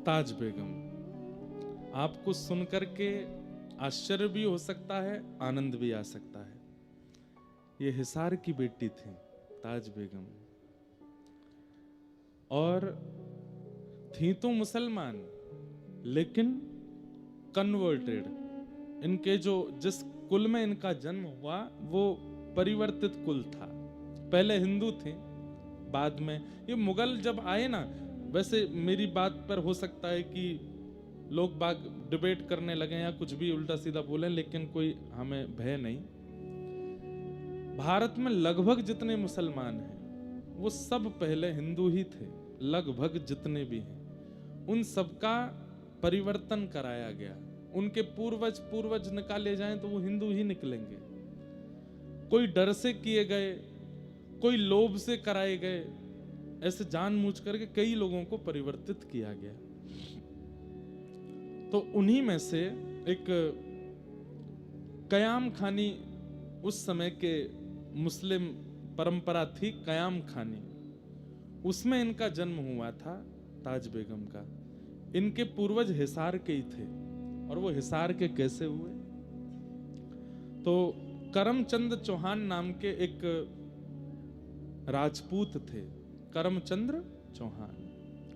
ताज बेगम, आपको सुनकर के आश्चर्य भी हो सकता है, आनंद भी आ सकता है। ये हिसार की बेटी थी ताज बेगम, और थी तो मुसलमान लेकिन कन्वर्टेड। इनके जो जिस कुल में इनका जन्म हुआ वो परिवर्तित कुल था। पहले हिंदू थे, बाद में ये मुगल जब आए ना, वैसे मेरी बात पर हो सकता है कि लोग बाग डिबेट करने लगे या कुछ भी उल्टा सीधा बोले, लेकिन कोई हमें भय नहीं। भारत में लगभग जितने मुसलमान हैं वो सब पहले हिंदू ही थे। लगभग जितने भी हैं उन सबका परिवर्तन कराया गया। उनके पूर्वज निकाले जाएं तो वो हिंदू ही निकलेंगे। कोई डर से किए गए, कोई लोभ से कराए गए, ऐसे जानबूझ करके कई लोगों को परिवर्तित किया गया। तो उन्हीं में से एक कयाम खानी, उस समय के मुस्लिम परंपरा थी कयाम खानी, उसमें इनका जन्म हुआ था ताज बेगम का। इनके पूर्वज हिसार के ही थे। और वो हिसार के कैसे हुए? तो करमचंद चौहान नाम के एक राजपूत थे, करमचंद्र चौहान।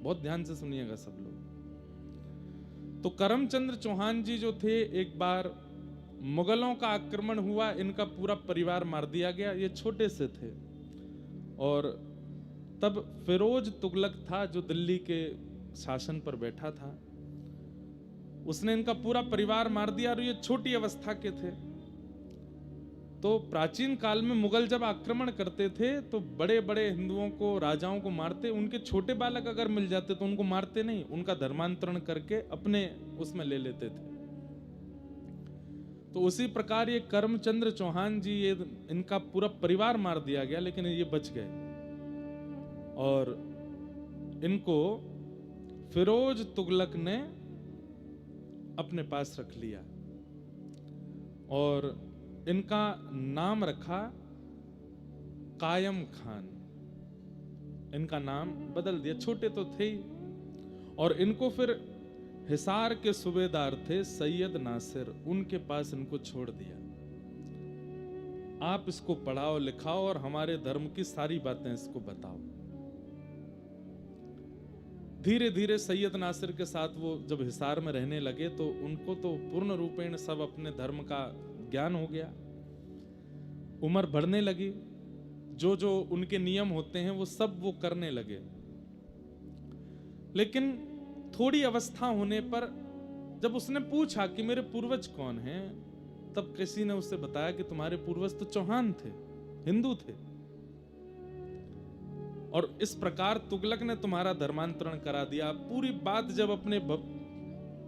बहुत ध्यान से सुनिएगा सब लोग। तो करमचंद्र चौहान जी जो थे, एक बार मुगलों का आक्रमण हुआ, इनका पूरा परिवार मार दिया गया। ये छोटे से थे और तब फिरोज तुगलक था जो दिल्ली के शासन पर बैठा था। उसने इनका पूरा परिवार मार दिया और ये छोटी अवस्था के थे। तो प्राचीन काल में मुगल जब आक्रमण करते थे तो बड़े बड़े हिंदुओं को, राजाओं को मारते। उनके छोटे बालक अगर मिल जाते तो उनको मारते नहीं, उनका धर्मांतरण करके अपने उसमें ले लेते थे। तो उसी प्रकार ये करमचंद्र चौहान जी, ये इनका पूरा परिवार मार दिया गया लेकिन ये बच गए और इनको फिरोज तुगलक ने अपने पास रख लिया और इनका नाम रखा कायम खान। इनका नाम बदल दिया, छोटे तो थे ही। और इनको फिर हिसार के सूबेदार थे सैयद नासिर, उनके पास इनको छोड़ दिया। आप इसको पढ़ाओ लिखाओ और हमारे धर्म की सारी बातें इसको बताओ। धीरे धीरे सैयद नासिर के साथ वो जब हिसार में रहने लगे तो उनको तो पूर्ण रूपेण सब अपने धर्म का ज्ञान हो गया। उम्र बढ़ने लगी, जो जो उनके नियम होते हैं वो सब वो करने लगे। लेकिन थोड़ी अवस्था होने पर जब उसने पूछा कि मेरे पूर्वज कौन हैं, तब किसी ने उससे बताया कि तुम्हारे पूर्वज तो चौहान थे, हिंदू थे, और इस प्रकार तुगलक ने तुम्हारा धर्मांतरण करा दिया। पूरी बात जब अपने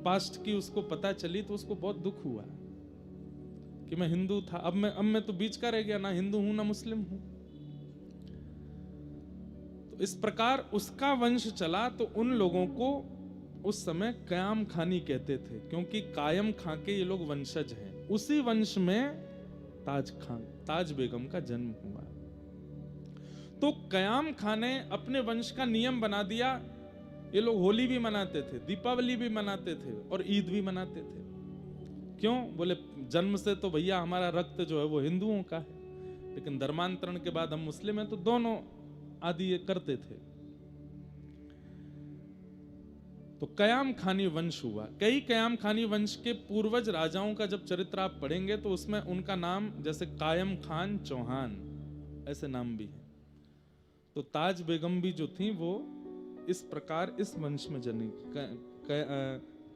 पास्ट की उसको पता चली तो उसको बहुत दुख हुआ कि मैं हिंदू था, अब मैं तो बीच का रह गया, ना हिंदू हूं ना मुस्लिम हूं। तो इस प्रकार उसका वंश चला। तो उन लोगों को उस समय कयाम खानी कहते थे, क्योंकि कायम खां के ये लोग वंशज हैं। उसी वंश में ताज बेगम का जन्म हुआ। तो कयाम खां ने अपने वंश का नियम बना दिया। ये लोग होली भी मनाते थे, दीपावली भी मनाते थे और ईद भी मनाते थे। क्यों? बोले जन्म से तो भैया हमारा रक्त जो है वो हिंदुओं का है, लेकिन धर्मांतरण के बाद हम मुस्लिम हैं, तो दोनों आदि ये करते थे। तो कयाम खानी वंश हुआ। कई कयाम खानी वंश के पूर्वज राजाओं का जब चरित्र आप पढ़ेंगे तो उसमें उनका नाम, जैसे कायम खान चौहान, ऐसे नाम भी है। तो ताज बेगम भी जो थी वो इस प्रकार इस वंश में जनी।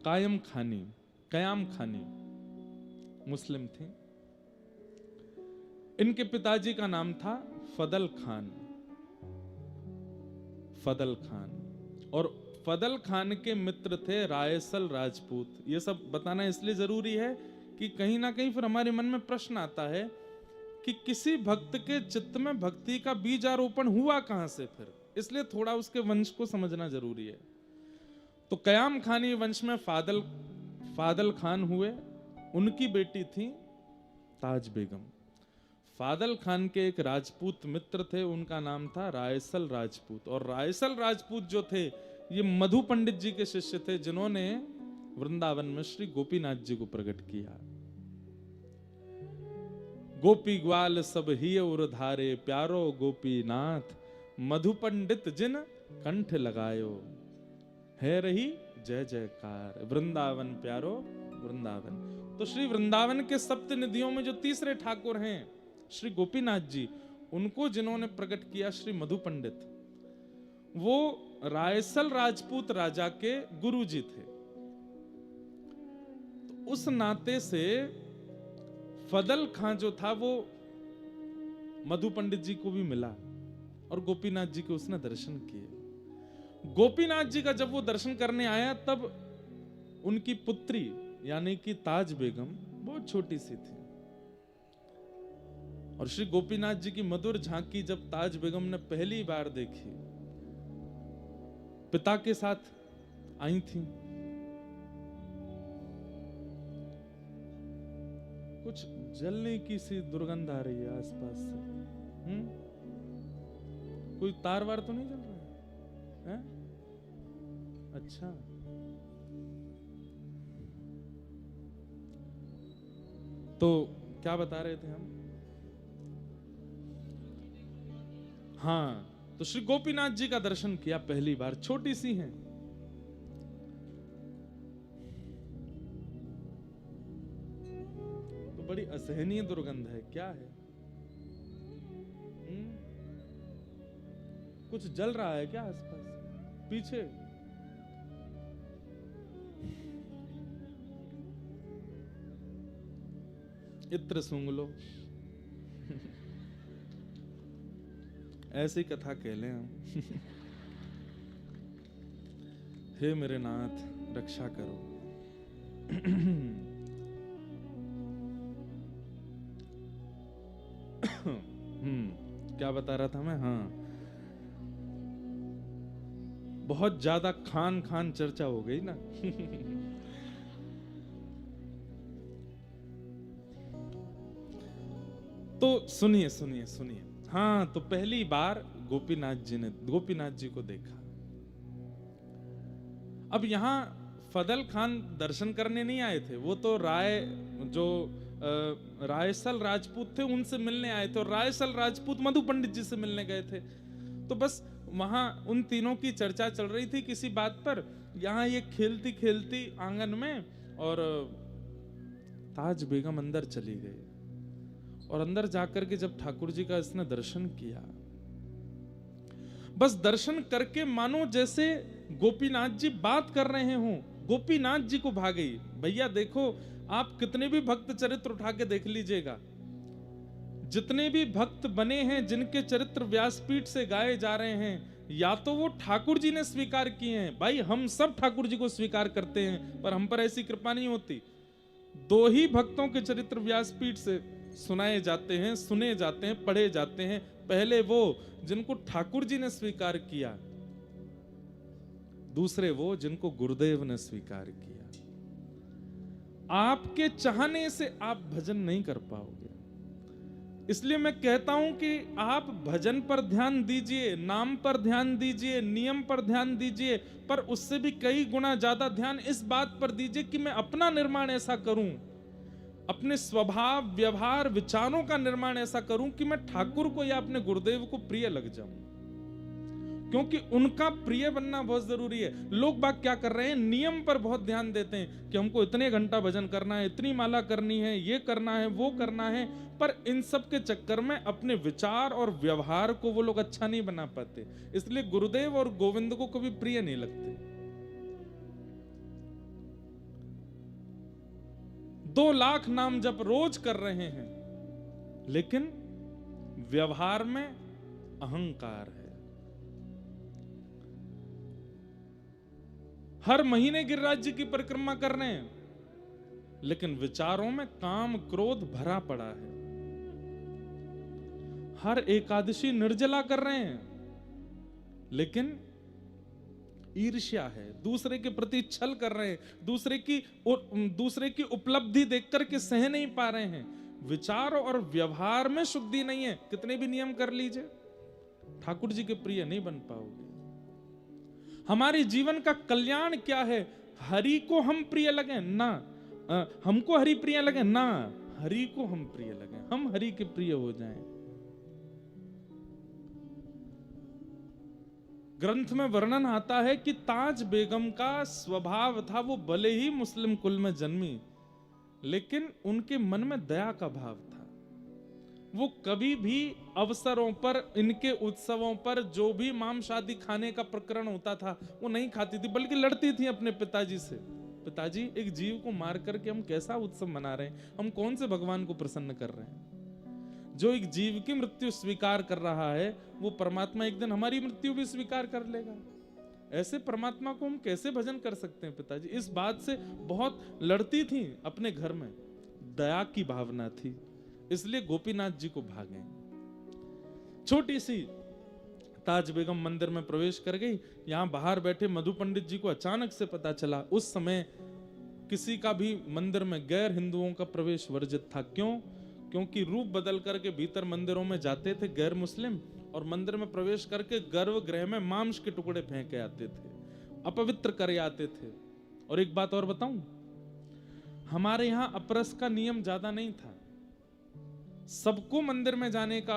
कयाम खानी मुस्लिम थी। इनके पिताजी का नाम था फदल खान। और फदल खान के मित्र थे रायसल राजपूत। ये सब बताना इसलिए जरूरी है कि कहीं ना कहीं फिर हमारे मन में प्रश्न आता है कि किसी भक्त के चित्त में भक्ति का बीज आरोपण हुआ कहां से फिर, इसलिए थोड़ा उसके वंश को समझना जरूरी है। तो कयाम खानी वंश में फादल खान हुए, उनकी बेटी थी ताज बेगम। फादल खान के एक राजपूत मित्र थे, उनका नाम था रायसल राजपूत। और रायसल राजपूत जो थे ये मधु पंडित जी के शिष्य थे, जिन्होंने वृंदावन में श्री गोपीनाथ जी को प्रकट किया। गोपी ग्वाल सब ही उर धारे, प्यारो गोपीनाथ मधु पंडित जिन कंठ लगायो, है रही जय जयकार वृंदावन प्यारो वृंदावन। तो श्री वृंदावन के सप्त निधियों में जो तीसरे ठाकुर हैं श्री गोपीनाथ जी, उनको जिन्होंने प्रकट किया श्री मधु पंडित, वो रायसल राजपूत राजा के गुरु जी थे। तो उस नाते से फदल खां जो था वो मधु पंडित जी को भी मिला और गोपीनाथ जी के उसने दर्शन किए। गोपीनाथ जी का जब वो दर्शन करने आया तब उनकी पुत्री यानी कि ताज बेगम बहुत छोटी सी थी। और श्री गोपीनाथ जी की मधुर झांकी जब ताज बेगम ने पहली बार देखी, पिता के साथ आई थी, कुछ जलने की सी दुर्गंध आ रही है आसपास से। कोई तार वार तो नहीं जल रहा है? अच्छा, तो क्या बता रहे थे हम? हाँ, तो श्री गोपीनाथ जी का दर्शन किया पहली बार, छोटी सी हैं। तो बड़ी असहनीय दुर्गंध है, क्या है? कुछ जल रहा है क्या आसपास पीछे? इत्र सूंघ लो। ऐसी कथा कह लें हम। हे मेरे नाथ रक्षा करो। क्या बता रहा था मैं? हाँ, बहुत ज्यादा खान खान चर्चा हो गई ना। तो सुनिए सुनिए सुनिए। हाँ, तो पहली बार गोपीनाथ जी को देखा। अब यहां फदल खान दर्शन करने नहीं आए थे, वो तो रायसल राजपूत थे, उनसे मिलने आए थे। और रायसल राजपूत मधु पंडित जी से मिलने गए थे। तो बस वहां उन तीनों की चर्चा चल रही थी किसी बात पर। यहां ये खेलती खेलती आंगन में, और ताज बेगम अंदर चली गई। और अंदर जाकर के जब ठाकुर जी का इसने दर्शन किया, बस दर्शन करके मानो जैसे गोपीनाथ जी बात कर रहे हों, गोपीनाथ जी को भा गई। भैया देखो, आप कितने भी भक्त चरित्र उठा के देख लीजिएगा, जितने भी भक्त बने हैं जिनके चरित्र व्यासपीठ से गाए जा रहे हैं, या तो वो ठाकुर जी ने स्वीकार किए हैं। भाई हम सब ठाकुर जी को स्वीकार करते हैं, पर हम पर ऐसी कृपा नहीं होती। दो ही भक्तों के चरित्र व्यासपीठ से सुनाए जाते हैं, सुने जाते हैं, पढ़े जाते हैं। पहले वो जिनको ठाकुर जी ने स्वीकार किया, दूसरे वो जिनको गुरुदेव ने स्वीकार किया। आपके चाहने से आप भजन नहीं कर पाओगे। इसलिए मैं कहता हूं कि आप भजन पर ध्यान दीजिए, नाम पर ध्यान दीजिए, नियम पर ध्यान दीजिए, पर उससे भी कई गुना ज्यादा ध्यान इस बात पर दीजिए कि मैं अपना निर्माण ऐसा करूं, अपने स्वभाव व्यवहार विचारों का निर्माण ऐसा करूं कि मैं ठाकुर को या अपने गुरुदेव को प्रिय लग जाऊं। क्योंकि उनका प्रिय बनना बहुत जरूरी है। लोग बाग क्या कर रहे हैं, नियम पर बहुत ध्यान देते हैं कि हमको इतने घंटा भजन करना है, इतनी माला करनी है, ये करना है, वो करना है, पर इन सब के चक्कर में अपने विचार और व्यवहार को वो लोग अच्छा नहीं बना पाते। इसलिए गुरुदेव और गोविंद को कभी प्रिय नहीं लगते। 2 लाख नाम जप रोज कर रहे हैं, लेकिन व्यवहार में अहंकार है। हर महीने गिरिराज जी की परिक्रमा कर रहे हैं, लेकिन विचारों में काम क्रोध भरा पड़ा है। हर एकादशी निर्जला कर रहे हैं, लेकिन ईर्ष्या है, दूसरे के प्रति छल कर रहे हैं, दूसरे की उपलब्धि देख करके सह नहीं पा रहे हैं। विचार और व्यवहार में शुद्धि नहीं है, कितने भी नियम कर लीजिए, ठाकुर जी के प्रिय नहीं बन पाओगे। हमारे जीवन का कल्याण क्या है? हरि को हम प्रिय लगे ना, हमको हरि प्रिय लगे ना, हरि को हम प्रिय लगे, हम हरि के प्रिय हो जाएं। ग्रंथ में वर्णन आता है कि ताज बेगम का स्वभाव था, वो भले ही मुस्लिम कुल में जन्मी, लेकिन उनके मन में दया का भाव था। वो कभी भी अवसरों पर, इनके उत्सवों पर जो भी मांस आदि खाने का प्रकरण होता था वो नहीं खाती थी, बल्कि लड़ती थी अपने पिताजी से। पिताजी, एक जीव को मार करके हम कैसा उत्सव मना रहे हैं, हम कौन से भगवान को प्रसन्न कर रहे हैं? जो एक जीव की मृत्यु स्वीकार कर रहा है, वो परमात्मा एक दिन हमारी मृत्यु भी स्वीकार कर लेगा। ऐसे परमात्मा को हम कैसे भजन कर सकते हैं? पिताजी इस बात से बहुत लड़ती थी अपने घर में, दया की भावना थी, इसलिए गोपीनाथ जी को भागे। छोटी सी ताज बेगम मंदिर में प्रवेश कर गई। यहां बाहर बैठे मधु पंडित जी को अचानक से पता चला, उस समय किसी का भी मंदिर में गैर हिंदुओं का प्रवेश वर्जित था। क्यों? क्योंकि रूप बदल करके भीतर मंदिरों में जाते थे गैर मुस्लिम, और मंदिर में प्रवेश करके गर्भगृह में मांस के टुकड़े फेंके आते थे, अपवित्र करे आते थे। और एक बात और बताऊं, हमारे यहां अपरस का नियम ज्यादा नहीं था, सबको मंदिर में जाने का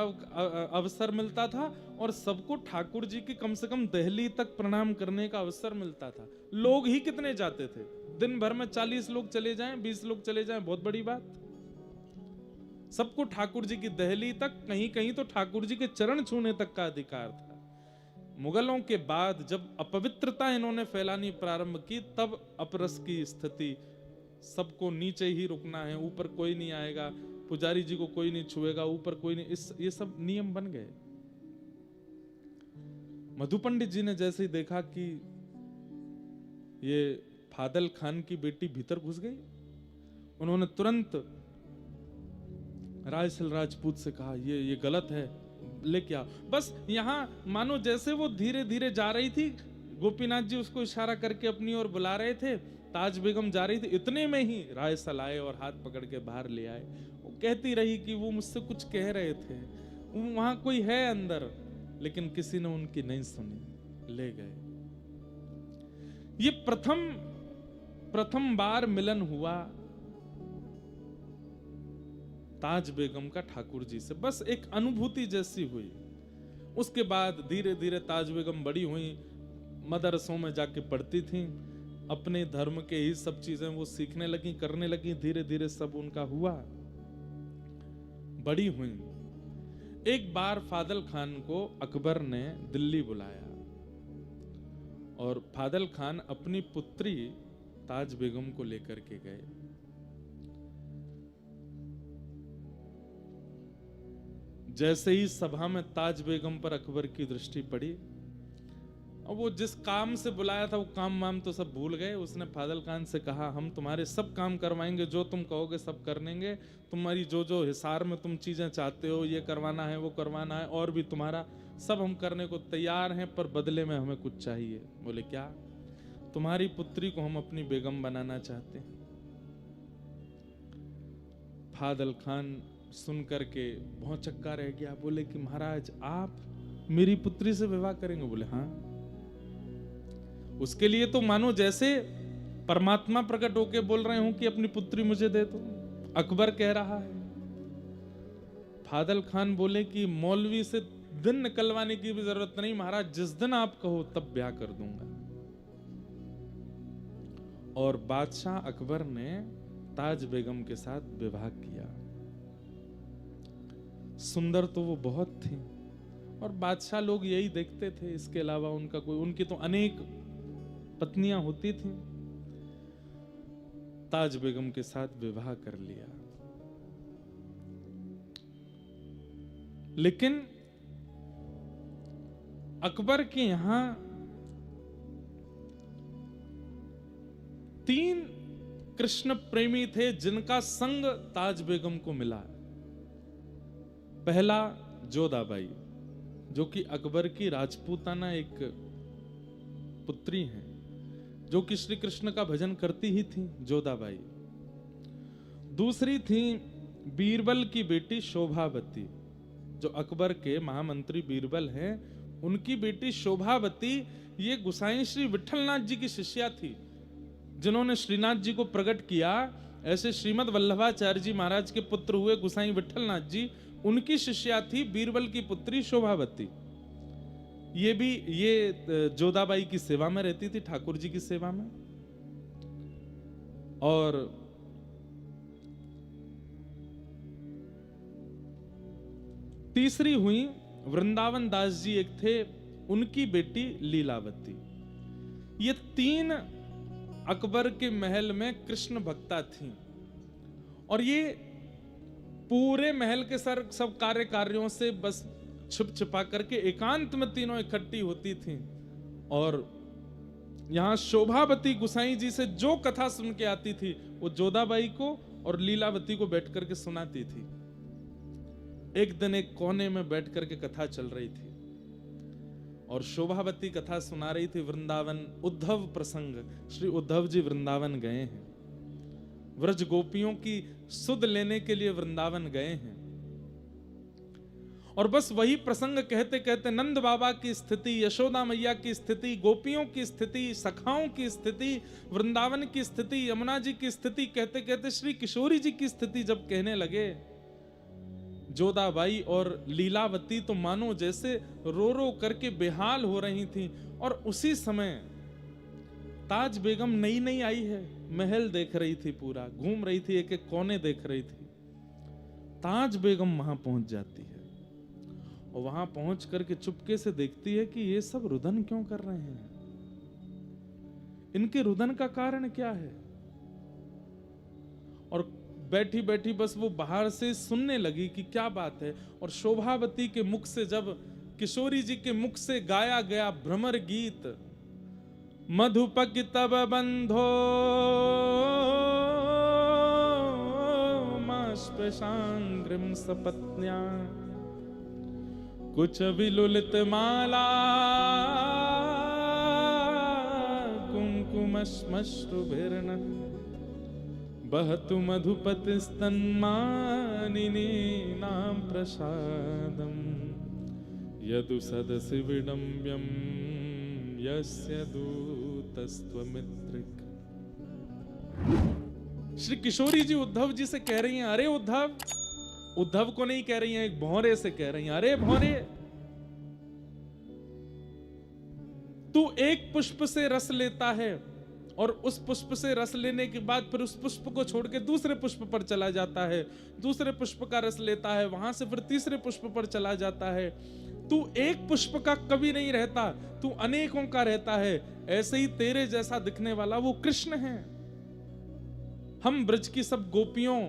अवसर मिलता था, और सबको ठाकुर जी की कम से कम दहली तक प्रणाम करने का अवसर मिलता था। लोग ही कितने जाते थे, दिन भर में 40 लोग चले जाएं, 20 लोग चले जाएं, बहुत बड़ी बात। सबको ठाकुर जी की दहली तक, कहीं कहीं तो ठाकुर जी के चरण छूने तक का अधिकार था। मुगलों के बाद जब अपवित्रता इन्होंने फैलानी प्रारंभ की, तब अपरस की स्थिति, सबको नीचे ही रुकना है, ऊपर कोई नहीं आएगा, पुजारी जी को कोई नहीं छुएगा, ऊपर कोई नहीं, ये सब नियम बन गए। मधु पंडित जी ने जैसे ही देखा कि ये फादल खान की बेटी भीतर घुस गई, उन्होंने तुरंत रायसल राजपूत से कहा, ये गलत है, लेके आओ। बस यहां मानो जैसे वो धीरे धीरे जा रही थी, गोपीनाथ जी उसको इशारा करके अपनी ओर बुला रहे थे, ताज बेगम जा रही थी, इतने में ही रायसल आए और हाथ पकड़ के बाहर ले आए। वो कहती रही कि वो मुझसे कुछ कह रहे थे, वहां कोई है अंदर, लेकिन किसी ने उनकी नहीं सुनी, ले गए। ये प्रथम बार मिलन हुआ ताज बेगम का ठाकुर जी से, बस एक अनुभूति जैसी हुई। उसके बाद धीरे धीरे ताज बेगम बड़ी हुई, मदरसों में जाके पढ़ती थी, अपने धर्म के ही सब चीजें वो सीखने लगी, करने लगी, धीरे धीरे सब उनका हुआ, बड़ी हुई। एक बार फादल खान को अकबर ने दिल्ली बुलाया, और फादल खान अपनी पुत्री ताज बेगम को लेकर के गए। जैसे ही सभा में ताज बेगम पर अकबर की दृष्टि पड़ी, और वो जिस काम से बुलाया था वो काम वाम तो सब भूल गए। उसने फादल खान से कहा, हम तुम्हारे सब काम करवाएंगे, जो तुम कहोगे सब कर लेंगे, तुम्हारी जो जो हिसार में तुम चीजें चाहते हो, ये करवाना है वो करवाना है, और भी तुम्हारा सब हम करने को तैयार हैं, पर बदले में हमें कुछ चाहिए। बोले क्या? तुम्हारी पुत्री को हम अपनी बेगम बनाना चाहते हैं। फादल खान सुन करके बहुत चक्का रह गया, बोले कि महाराज आप मेरी पुत्री से विवाह करेंगे? बोले हाँ। उसके लिए तो मानो जैसे परमात्मा प्रकट होके बोल रहे हो कि अपनी पुत्री मुझे दे दो, अकबर कह रहा है। फादल खान बोले कि मौलवी से दिन निकलवाने की भी जरूरत नहीं महाराज, जिस दिन आप कहो तब ब्याह कर दूंगा। और बादशाह अकबर ने ताज बेगम के साथ विवाह किया। सुंदर तो वो बहुत थी, और बादशाह लोग यही देखते थे, इसके अलावा उनका कोई, उनकी तो अनेक पत्नियां होती थी। ताज बेगम के साथ विवाह कर लिया, लेकिन अकबर के यहां 3 कृष्ण प्रेमी थे जिनका संग ताज बेगम को मिला। पहला जोधाबाई, जो कि अकबर की राजपूताना एक पुत्री हैं, जो कि श्री कृष्ण का भजन करती ही थी, जोधाबाई। दूसरी थी बीरबल की बेटी शोभावती, जो अकबर के महामंत्री बीरबल हैं, उनकी बेटी शोभावती ये गोसाई श्री विठलनाथ जी की शिष्या थी, जिन्होंने श्रीनाथ जी को प्रकट किया। ऐसे श्रीमद वल्लभाचार्य जी महाराज के पुत्र हुए गोसाई विठलनाथ जी, उनकी शिष्या थी बीरबल की पुत्री शोभावती। ये जोधाबाई की सेवा में रहती थी, ठाकुर जी की सेवा में। और तीसरी हुई वृंदावन दास जी, एक थे, उनकी बेटी लीलावती। ये 3 अकबर के महल में कृष्ण भक्ता थीं, और ये पूरे महल के सब कार्यों से बस छुप छुपा करके एकांत में तीनों इकट्ठी होती थीं। और यहां शोभावती गुसाई जी से जो कथा सुन के आती थी, वो जोधाबाई को और लीलावती को बैठ करके सुनाती थी। एक दिन एक कोने में बैठ करके कथा चल रही थी, और शोभावती कथा सुना रही थी वृंदावन उद्धव प्रसंग। श्री उद्धव जी वृंदावन गए हैं, व्रज गोपियों की सुध लेने के लिए वृंदावन गए हैं। और बस वही प्रसंग कहते कहते नंद बाबा की स्थिति, यशोदा मैया की स्थिति, गोपियों की स्थिति, सखाओं की स्थिति, वृंदावन की स्थिति, यमुना जी की स्थिति कहते कहते श्री किशोरी जी की स्थिति जब कहने लगे, जोधाबाई और लीलावती तो मानो जैसे रो रो करके बेहाल हो रही थी। और उसी समय ताज बेगम नई नई आई है, महल देख रही थी, पूरा घूम रही थी, एक एक कोने देख रही थी। ताज बेगम वहां पहुंच जाती है, और वहां पहुंच करके चुपके से देखती है कि ये सब रुदन क्यों कर रहे हैं, इनके रुदन का कारण क्या है। और बैठी बैठी बस वो बाहर से सुनने लगी कि क्या बात है। और शोभावती के मुख से, जब किशोरी जी के मुख से गाया गया भ्रमर गीत, मधुपक तब बंधो मास्पृशांग्रिम सपत्न्या कुछ विलुलित माला कुंकुमश्मश्रुभिर्न बहतु मधुपति स्तन्मानिनी नाम प्रसादम यदु सदसि विडम्ब्यम यस्य दूतस्त्वमित्रिक। श्री किशोरी जी उद्धव जी से कह रही हैं, अरे उद्धव, उद्धव को नहीं कह रही हैं, एक भौरे से कह रही हैं, अरे भौरे, तू एक पुष्प से रस लेता है और उस पुष्प से रस लेने के बाद फिर उस पुष्प को छोड़ के दूसरे पुष्प पर चला जाता है, दूसरे पुष्प का रस लेता है, वहां से फिर तीसरे पुष्प पर चला जाता है। तू एक पुष्प का कभी नहीं रहता, तू अनेकों का रहता है। ऐसे ही तेरे जैसा दिखने वाला वो कृष्ण है। हम ब्रज की सब गोपियों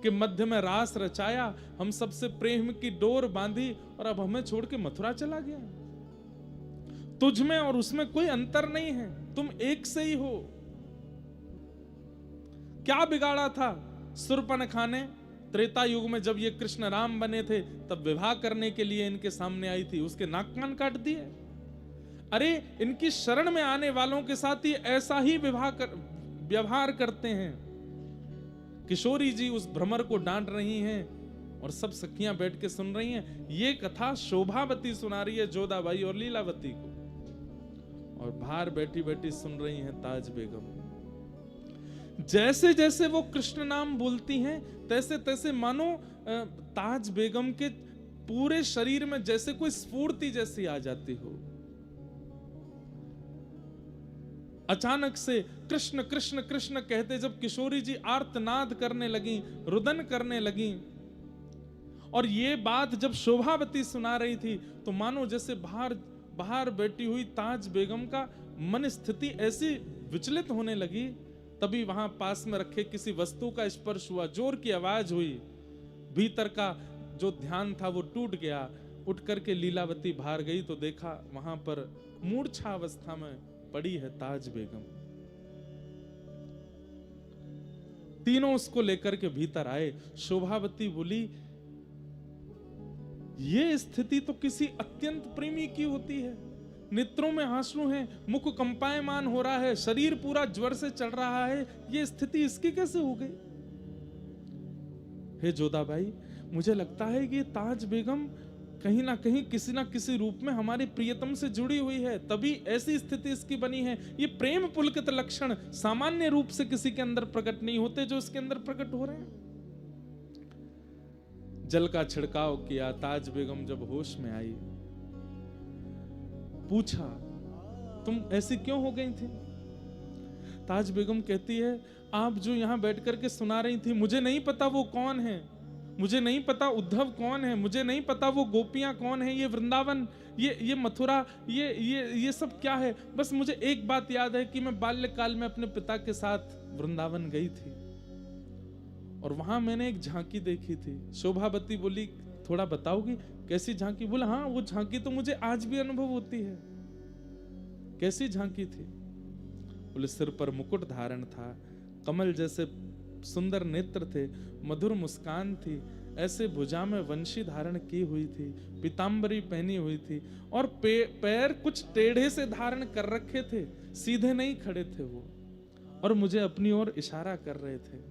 के मध्य में रास रचाया, हम सबसे प्रेम की डोर बांधी, और अब हमें छोड़ के मथुरा चला गया। तुझ में और उसमें कोई अंतर नहीं है, तुम एक से ही हो। क्या बिगाड़ा था शूर्पणखा ने? त्रेता युग में जब ये कृष्ण राम बने थे, तब विवाह करने के लिए इनके सामने आई थी, उसके नाक कान काट दिए। अरे इनकी शरण में आने वालों के साथ ही ऐसा ही व्यवहार करते हैं। किशोरी जी उस भ्रमर को डांट रही हैं, और सब सखियां बैठ के सुन रही हैं। ये कथा शोभावती सुना रही है जोधाबाई और लीलावती को, और बाहर बैठी बैठी सुन रही हैं ताज बेगम। जैसे जैसे वो कृष्ण नाम बोलती हैं, तैसे तैसे मानो ताज बेगम के पूरे शरीर में जैसे कोई स्फूर्ति जैसी आ जाती हो। अचानक से कृष्ण कृष्ण कृष्ण कहते जब किशोरी जी आर्तनाद करने लगी, रुदन करने लगी, और ये बात जब शोभावती सुना रही थी, तो मानो जैसे बाहर बैठी हुई ताज बेगम का मन स्थिति ऐसी विचलित होने लगी। तभी वहां पास में रखे किसी वस्तु का स्पर्श हुआ, जोर की आवाज हुई, भीतर का जो ध्यान था वो टूट गया। उठ करके लीलावती बाहर गई तो देखा वहां पर मूर्छा अवस्था में पड़ी है ताज बेगम। तीनों उसको लेकर के भीतर आए। शोभावती बोली, ये स्थिति तो किसी अत्यंत प्रेमी की होती है। नेत्रों में आंसू हैं, मुख कंपायमान हो रहा है, शरीर पूरा ज्वर से चल रहा है, ये स्थिति इसकी कैसे हो गई? हे जोधाबाई, मुझे लगता है कि ताज बेगम कहीं ना कहीं किसी ना किसी रूप में हमारे प्रियतम से जुड़ी हुई है, तभी ऐसी स्थिति इसकी बनी है। ये प्रेम पुलकित लक्षण सामान्य रूप से किसी के अंदर प्रकट नहीं होते जो इसके अंदर प्रकट हो रहे हैं। जल का छिड़काव किया, ताज बेगम जब होश में आई, पूछा तुम ऐसी क्यों हो गई थी? ताज बेगम कहती है, आप जो यहां बैठ करके सुना रही थी, मुझे नहीं पता वो कौन है, मुझे नहीं पता उद्धव कौन है, मुझे नहीं पता वो गोपियां कौन है, ये वृंदावन, ये मथुरा, ये सब क्या है। बस मुझे एक बात याद है कि मैं बाल्यकाल में अपने पिता के साथ वृंदावन गई थी और वहां मैंने एक झांकी देखी थी। शोभावती बोली, थोड़ा बताओगी कैसी झांकी? बोला, हाँ वो झांकी तो मुझे आज भी अनुभव होती है। कैसी झांकी थी? बोले, सिर पर मुकुट धारण था, कमल जैसे सुंदर नेत्र थे, मधुर मुस्कान थी, ऐसे भुजा में वंशी धारण की हुई थी, पीतांबरी पहनी हुई थी और पैर कुछ टेढ़े से धारण कर रखे थे, सीधे नहीं खड़े थे वो, और मुझे अपनी ओर इशारा कर रहे थे।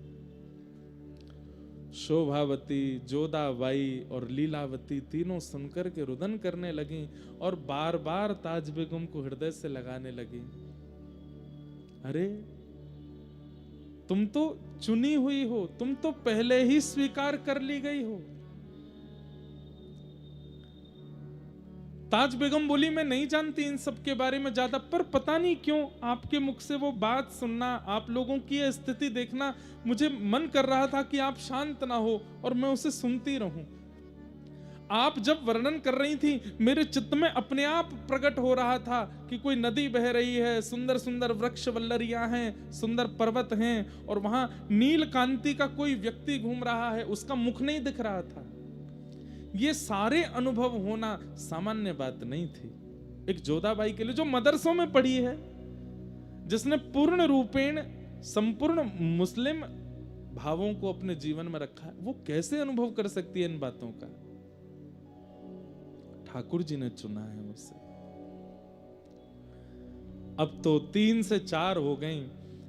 शोभावती, जोधाबाई और लीलावती तीनों सुनकर के रुदन करने लगी और बार बार ताज बेगम को हृदय से लगाने लगी। अरे तुम तो चुनी हुई हो, तुम तो पहले ही स्वीकार कर ली गई हो। ताज बेगम बोली, मैं नहीं जानती इन सब के बारे में ज्यादा, पर पता नहीं क्यों आपके मुख से वो बात सुनना, आप लोगों की यह स्थिति देखना, मुझे मन कर रहा था कि आप शांत ना हो और मैं उसे सुनती रहूं। आप जब वर्णन कर रही थी, मेरे चित्त में अपने आप प्रकट हो रहा था कि कोई नदी बह रही है, सुंदर सुंदर वृक्ष वल्लरियां हैं, सुंदर पर्वत हैं, और वहां नील कांति का कोई व्यक्ति घूम रहा है, उसका मुख नहीं दिख रहा था। ये सारे अनुभव होना सामान्य बात नहीं थी एक जोधाबाई के लिए, जो मदरसों में पढ़ी है, जिसने पूर्ण रूपेण संपूर्ण मुस्लिम भावों को अपने जीवन में रखा है। वो कैसे अनुभव कर सकती है इन बातों का? ठाकुर जी ने चुना है उसे। अब तो 3 से 4 हो गई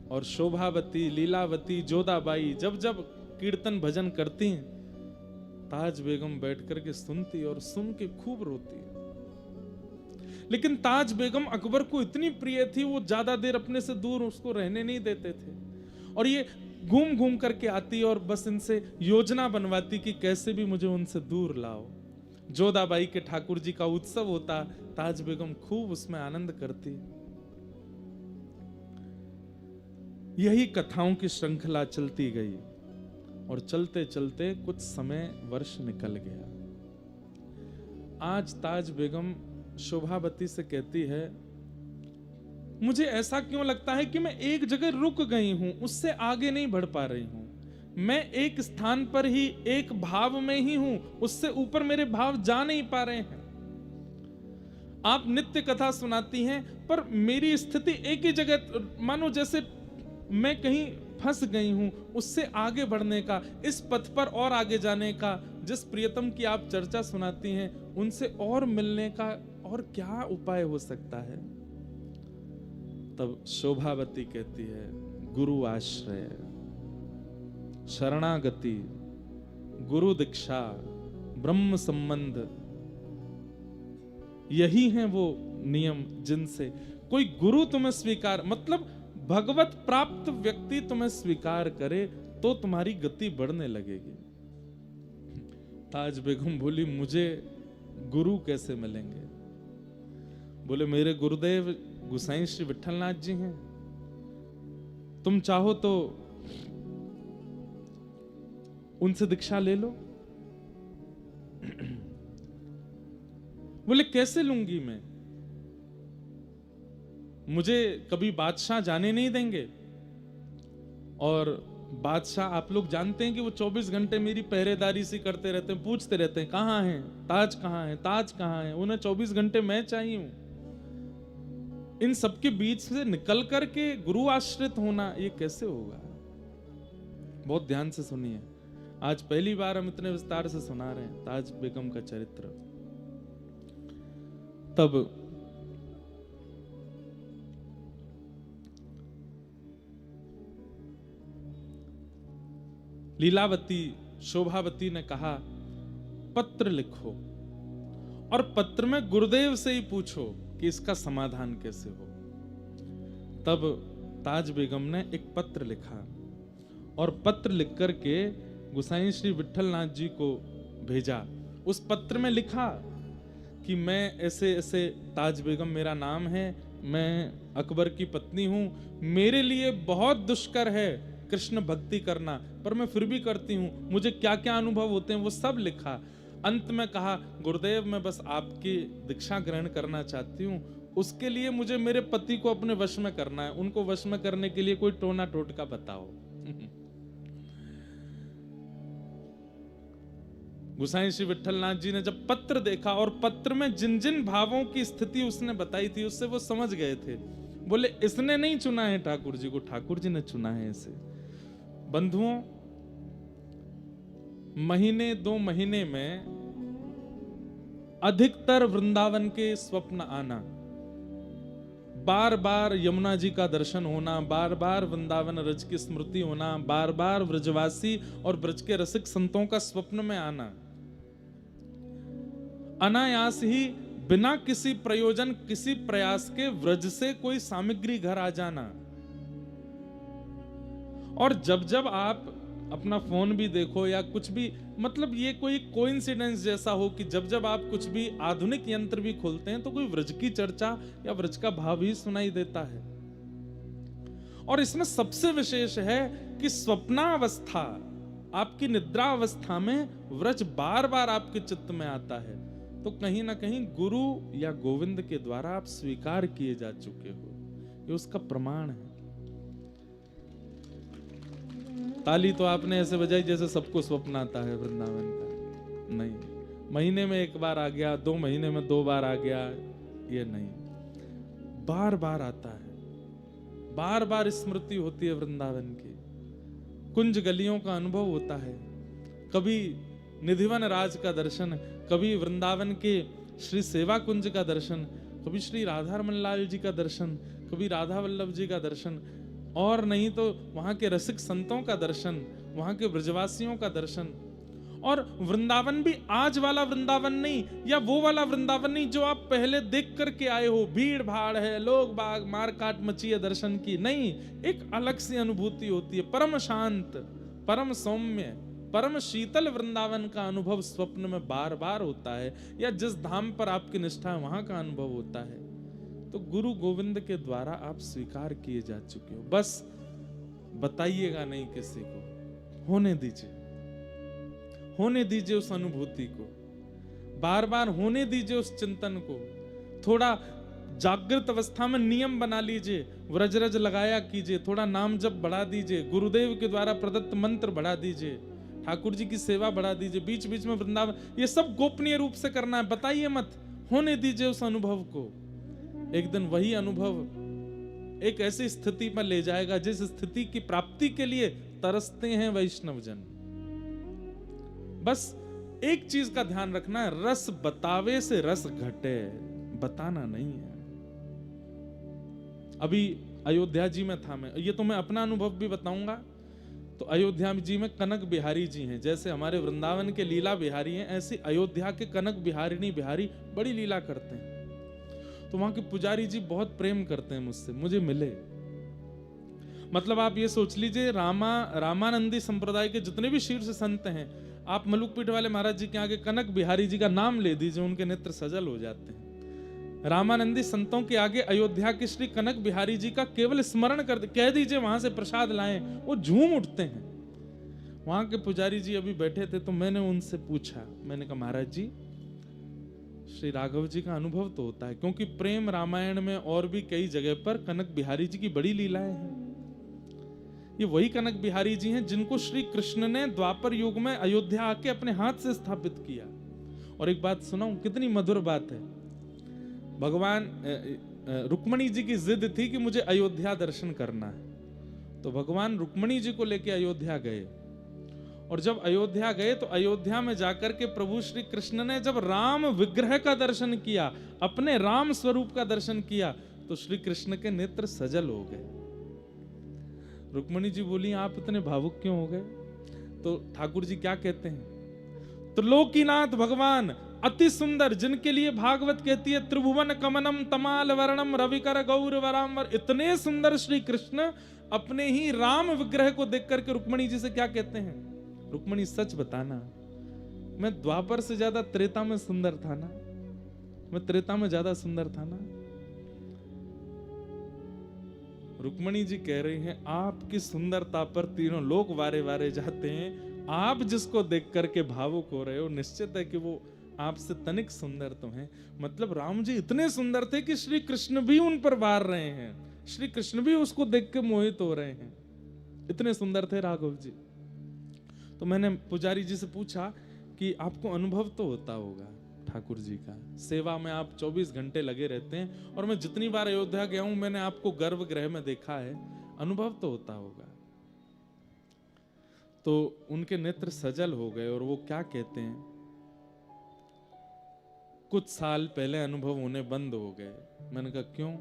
और शोभावती, लीलावती, जोधाबाई जब जब कीर्तन भजन करती हैं, ताज बेगम बैठ करके सुनती और सुन के खूब रोती है। लेकिन ताज बेगम अकबर को इतनी प्रिय थी, वो ज्यादा देर अपने से दूर उसको रहने नहीं देते थे, और ये घूम घूम करके आती और बस इनसे योजना बनवाती कि कैसे भी मुझे उनसे दूर लाओ। जोधाबाई के ठाकुर जी का उत्सव होता, ताज बेगम खूब उसमें आनंद करती। यही कथाओं की श्रृंखला चलती गई और चलते चलते कुछ समय वर्ष निकल गया। आज ताज बेगम शोभावती से कहती है, मुझे ऐसा क्यों लगता है कि मैं एक जगह रुक गई हूं, उससे आगे नहीं बढ़ पा रही हूं। मैं एक स्थान पर ही, एक भाव में ही हूं, उससे ऊपर मेरे भाव जा नहीं पा रहे हैं। आप नित्य कथा सुनाती हैं, पर मेरी स्थिति एक ही जगह, मानो जैसे मैं कहीं फंस गई हूं। उससे आगे बढ़ने का, इस पथ पर और आगे जाने का, जिस प्रियतम की आप चर्चा सुनाती हैं, उनसे और मिलने का और क्या उपाय हो सकता है? तब शोभावती कहती है, गुरु आश्रय, शरणागति, गुरु दीक्षा, ब्रह्म संबंध, यही हैं वो नियम जिनसे कोई गुरु तुम्हें स्वीकार, मतलब भगवत प्राप्त व्यक्ति तुम्हें स्वीकार करे तो तुम्हारी गति बढ़ने लगेगी। ताज बेगम बोली, मुझे गुरु कैसे मिलेंगे? बोले, मेरे गुरुदेव गुसाई श्री विठलनाथ जी हैं, तुम चाहो तो उनसे दीक्षा ले लो। बोले, कैसे लूंगी मैं? मुझे कभी बादशाह जाने नहीं देंगे, और बादशाह आप लोग जानते हैं कि वो 24 घंटे मेरी पहरेदारी सी करते रहते हैं, पूछते रहते हैं कहां हैं, ताज कहां है, ताज कहां है। उन्हें 24 घंटे मैं चाहिए हूं। इन सबके बीच से निकल करके गुरु आश्रित होना, ये कैसे होगा? बहुत ध्यान से सुनिए, आज पहली बार हम इतने विस्तार से सुना रहे हैं ताज बेगम का चरित्र। तब लीलावती शोभावती ने कहा पत्र लिखो और पत्र में गुरुदेव से ही पूछो कि इसका समाधान कैसे हो। तब ताज बेगम ने एक पत्र लिखा और पत्र लिख करके गोसाई श्री विठलनाथ जी को भेजा। उस पत्र में लिखा कि मैं ऐसे ऐसे, ताज बेगम मेरा नाम है, मैं अकबर की पत्नी हूं, मेरे लिए बहुत दुष्कर है कृष्ण भक्ति करना, पर मैं फिर भी करती हूं, मुझे क्या क्या अनुभव होते हैं वो सब लिखा। अंत में कहा गुरुदेव मैं बस आपकी दीक्षा ग्रहण करना चाहती हूं, उसके लिए मुझे मेरे पति को अपने वश में करना है, उनको वश में करने के लिए कोई टोना टोटका बताओ। गोसाई श्री विठलनाथ जी ने जब पत्र देखा और पत्र में जिन जिन भावों की स्थिति उसने बताई थी उससे वो समझ गए थे। बोले इसने नहीं चुना है ठाकुर जी को, ठाकुर जी ने चुना है इसे। बंधुओं, महीने 2 महीने में अधिकतर वृंदावन के स्वप्न आना, बार बार यमुना जी का दर्शन होना, बार बार वृंदावन रज की स्मृति होना, बार बार ब्रजवासी और ब्रज के रसिक संतों का स्वप्न में आना, अनायास ही बिना किसी प्रयोजन किसी प्रयास के व्रज से कोई सामग्री घर आ जाना। और जब जब आप अपना फोन भी देखो या कुछ भी, मतलब ये कोई कोइंसिडेंस जैसा हो कि जब जब आप कुछ भी आधुनिक यंत्र भी खोलते हैं तो कोई व्रज की चर्चा या व्रज का भाव ही सुनाई देता है। और इसमें सबसे विशेष है कि स्वप्नावस्था, आपकी निद्रा अवस्था में व्रज बार बार आपके चित्त में आता है, तो कहीं ना कहीं गुरु या गोविंद के द्वारा आप स्वीकार किए जा चुके हो, ये उसका प्रमाण है। ताली तो आपने ऐसे बजाई जैसे सबको स्वप्न आता है वृंदावन का, नहीं। महीने में 1 बार आ गया, 2 महीने में 2 बार आ गया, ये नहीं, बार बार आता है, बार बार स्मृति होती है वृंदावन की। कुंज गलियों का अनुभव होता है, कभी निधिवन राज का दर्शन, कभी वृंदावन के श्री सेवा कुंज का दर्शन, कभी श्री राधा रमन लाल जी का दर्शन, कभी राधा वल्लभ जी का दर्शन, और नहीं तो वहां के रसिक संतों का दर्शन, वहां के ब्रजवासियों का दर्शन। और वृंदावन भी आज वाला वृंदावन नहीं, या वो वाला वृंदावन नहीं जो आप पहले देख करके आए हो, भीड़ भाड़ है, लोग बाग मार काट मची है दर्शन की, नहीं। एक अलग सी अनुभूति होती है, परम शांत, परम सौम्य, परम शीतल वृंदावन का अनुभव स्वप्न में बार बार होता है, या जिस धाम पर आपकी निष्ठा है वहां का अनुभव होता है। तो गुरु गोविंद के द्वारा आप स्वीकार किए जा चुके हो, बस बताइएगा नहीं किसी को, होने दीजिए, होने दीजिए उस अनुभूति को, बार बार होने दीजिए उस चिंतन को। थोड़ा जागृत अवस्था में नियम बना लीजिए, व्रज रज लगाया कीजिए, थोड़ा नाम जप बढ़ा दीजिए, गुरुदेव के द्वारा प्रदत्त मंत्र बढ़ा दीजिए, ठाकुर जी की सेवा बढ़ा दीजिए, बीच बीच में वृंदावन, ये सब गोपनीय रूप से करना है, बताइए मत, होने दीजिए उस अनुभव को। एक दिन वही अनुभव एक ऐसी स्थिति पर ले जाएगा जिस स्थिति की प्राप्ति के लिए तरसते हैं वैष्णवजन। बस एक चीज का ध्यान रखना है, रस बतावे से रस घटे, बताना नहीं है। अभी अयोध्या जी में था मैं, ये तो मैं अपना अनुभव भी बताऊंगा। तो अयोध्या जी में कनक बिहारी जी हैं, जैसे हमारे वृंदावन के लीला बिहारी हैं, ऐसे अयोध्या के कनक बिहारिणी बिहारी बड़ी लीला करते हैं। तो वहां के पुजारी जी बहुत प्रेम करते हैं मुझसे, मुझे मिले। मतलब आप ये सोच लीजिए, रामानंदी संप्रदाय के जितने भी शीर्ष संत हैं, आप मलुकपीठ वाले महाराज जी के आगे कनक बिहारी जी का नाम ले दीजिए, उनके नेत्र सजल हो जाते हैं। रामानंदी संतों के आगे अयोध्या के श्री कनक बिहारी जी का केवल स्मरण कर कह दीजिए वहां से प्रसाद लाएं, वो झूम उठते हैं। वहां के पुजारी जी अभी बैठे थे, तो मैंने उनसे पूछा, मैंने कहा महाराज जी, श्री राघव जी का अनुभव तो होता है, क्योंकि प्रेम रामायण में और भी कई जगह पर कनक बिहारी जी की बड़ी लीलाएं हैं। ये वही कनक बिहारी जी हैं जिनको श्री कृष्ण ने द्वापर युग में अयोध्या आके अपने हाथ से स्थापित किया। और एक बात सुनाऊं, कितनी मधुर बात है। भगवान रुक्मणी जी की जिद थी कि मुझे अयोध्या दर्शन करना है, तो भगवान रुक्मणी जी को लेकर अयोध्या गए। और जब अयोध्या गए तो अयोध्या में जाकर के प्रभु श्री कृष्ण ने जब राम विग्रह का दर्शन किया, अपने राम स्वरूप का दर्शन किया, तो श्री कृष्ण के नेत्र सजल हो गए। रुक्मणी जी बोली, आप इतने भावुक क्यों हो गए? तो ठाकुर जी क्या कहते हैं, त्रिलोकीनाथ भगवान अति सुंदर, जिनके लिए भागवत कहती है त्रिभुवन कमनम तमाल वर्णम रविकर गौर वरांबर, इतने सुंदर श्री कृष्ण अपने ही राम विग्रह को देख करके रुक्मणी जी से क्या कहते हैं, रुक्मणी सच बताना, मैं द्वापर से ज्यादा त्रेता में सुंदर था ना, मैं त्रेता में ज्यादा सुंदर था ना। रुक्मणी जी कह रही हैं आपकी सुंदरता पर तीनों लोग वारे वारे जाते हैं, आप जिसको देख करके भावुक हो रहे हो निश्चित है कि वो आपसे तनिक सुंदर तो हैं। मतलब राम जी इतने सुंदर थे कि श्री कृष्ण भी उन पर वार रहे हैं, श्री कृष्ण भी उसको देख के मोहित हो रहे हैं, इतने सुंदर थे राघव जी। तो मैंने पुजारी जी से पूछा कि आपको अनुभव तो होता होगा ठाकुर जी का, सेवा में आप 24 घंटे लगे रहते हैं और मैं जितनी बार अयोध्या गया हूं मैंने आपको गर्भगृह में देखा है, अनुभव तो होता होगा। तो उनके नेत्र सजल हो गए और वो क्या कहते हैं, कुछ साल पहले अनुभव होने बंद हो गए। मैंने कहा क्यों?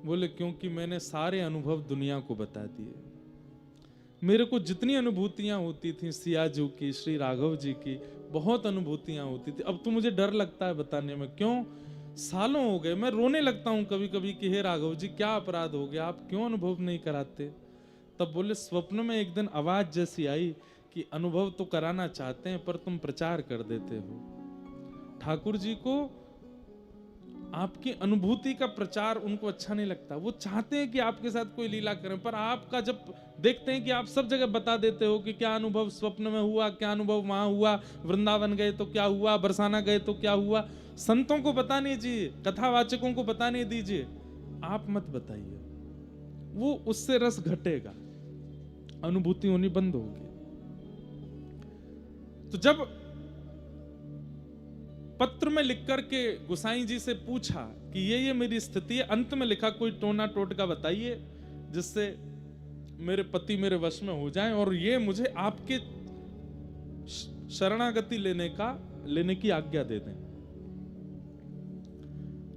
बोले क्योंकि मैंने सारे अनुभव दुनिया को बता दिए। मेरे को जितनी अनुभूतियां होती थी सियाजू की, श्री राघव जी की, बहुत अनुभूतियां होती थी, अब तो मुझे डर लगता है बताने में। क्यों? सालों हो गए, मैं रोने लगता हूं कभी कभी कि हे राघव जी क्या अपराध हो गया, आप क्यों अनुभव नहीं कराते? तब बोले स्वप्न में एक दिन आवाज जैसी आई कि अनुभव तो कराना चाहते हैं पर तुम प्रचार कर देते हो। ठाकुर जी को आपकी अनुभूति का प्रचार उनको अच्छा नहीं लगता, वो चाहते हैं कि आपके साथ कोई लीला करें, पर आपका जब देखते हैं कि आप सब जगह बता देते हो कि क्या अनुभव स्वप्न में हुआ, क्या अनुभव वहां हुआ, वृंदावन गए तो क्या हुआ, बरसाना गए तो क्या हुआ, संतों को बताने दीजिए, कथावाचकों को बताने दीजिए, आप मत बताइए, वो उससे रस घटेगा, अनुभूति होनी बंद होगी। तो जब पत्र में लिख करके गुसाई जी से पूछा कि ये मेरी स्थिति है, अंत में लिखा कोई टोना टोटका बताइए जिससे मेरे पति मेरे वश में हो जाएं और ये मुझे आपके शरणागति लेने की आज्ञा दे दें।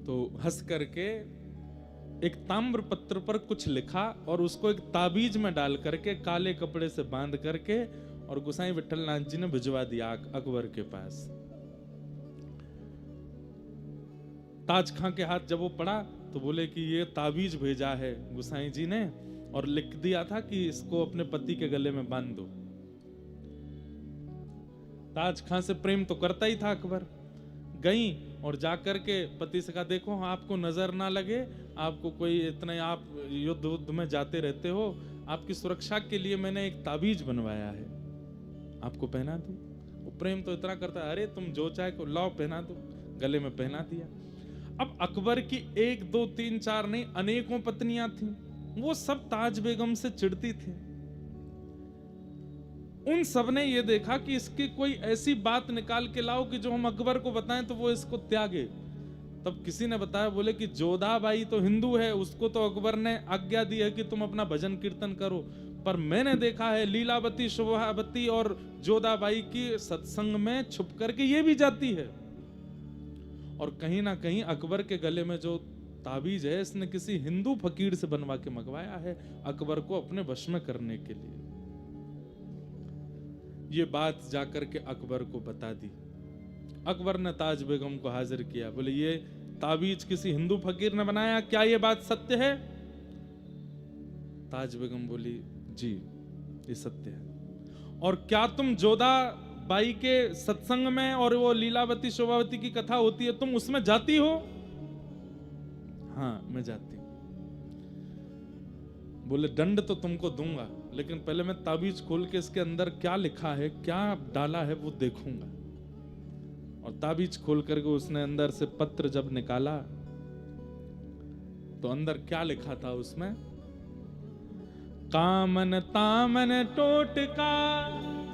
तो हंस करके एक ताम्र पत्र पर कुछ लिखा और उसको एक ताबीज में डाल करके काले कपड़े से बांध करके और गुसाई विठलनाथ जी ने भिजवा दिया अकबर के पास। ताज खां के हाथ जब वो पड़ा तो बोले कि ये ताबीज भेजा है गुसाई जी ने और लिख दिया था कि इसको अपने पति के गले में बांध दो। ताज खां से प्रेम तो करता ही था अकबर। गई और जाकर के पति से कहा देखो आपको नजर ना लगे, आपको कोई इतने आप युद्ध में जाते रहते हो, आपकी सुरक्षा के लिए मैंने एक ताबीज बनवाया है, आपको पहना दूं। वो प्रेम तो इतना करता है, अरे तुम जो चाहे को लाओ पहना दो। गले में पहना दिया। अब अकबर की 1 2 3 4 नहीं अनेकों पत्नियां थीं, वो सब ताज बेगम से चिढ़ती थी। उन सब ने ये देखा कि इसकी कोई ऐसी बात निकाल के लाओ कि जो हम अकबर को बताएं तो वो इसको त्यागे। तब किसी ने बताया, बोले कि जोधाबाई तो हिंदू है, उसको तो अकबर ने आज्ञा दी है कि तुम अपना भजन कीर्तन करो, पर मैंने देखा है लीलावती शोभावती और जोधाबाई की सत्संग में छुप करके ये भी जाती है। और कहीं ना कहीं अकबर के गले में जो ताबीज है इसने किसी हिंदू फकीर से बनवा के मंगवाया है अकबर को अपने वश में करने के लिए। ये बात जाकर के अकबर को बता दी। अकबर ने ताज बेगम को हाजिर किया, बोले ये ताबीज किसी हिंदू फकीर ने बनाया, क्या ये बात सत्य है? ताज बेगम बोली जी ये सत्य है। और क्या तुम जोधा बाई के सत्संग में और वो लीलावती शोभावती की कथा होती है तुम उसमें जाती हो? हाँ मैं जाती हूं। बोले दंड तो तुमको दूंगा, लेकिन पहले मैं ताबीज खोल के इसके अंदर क्या लिखा है, क्या डाला है वो देखूंगा। और ताबीज खोल करके उसने अंदर से पत्र जब निकाला तो अंदर क्या लिखा था उसमें, कामन तामन टोटका।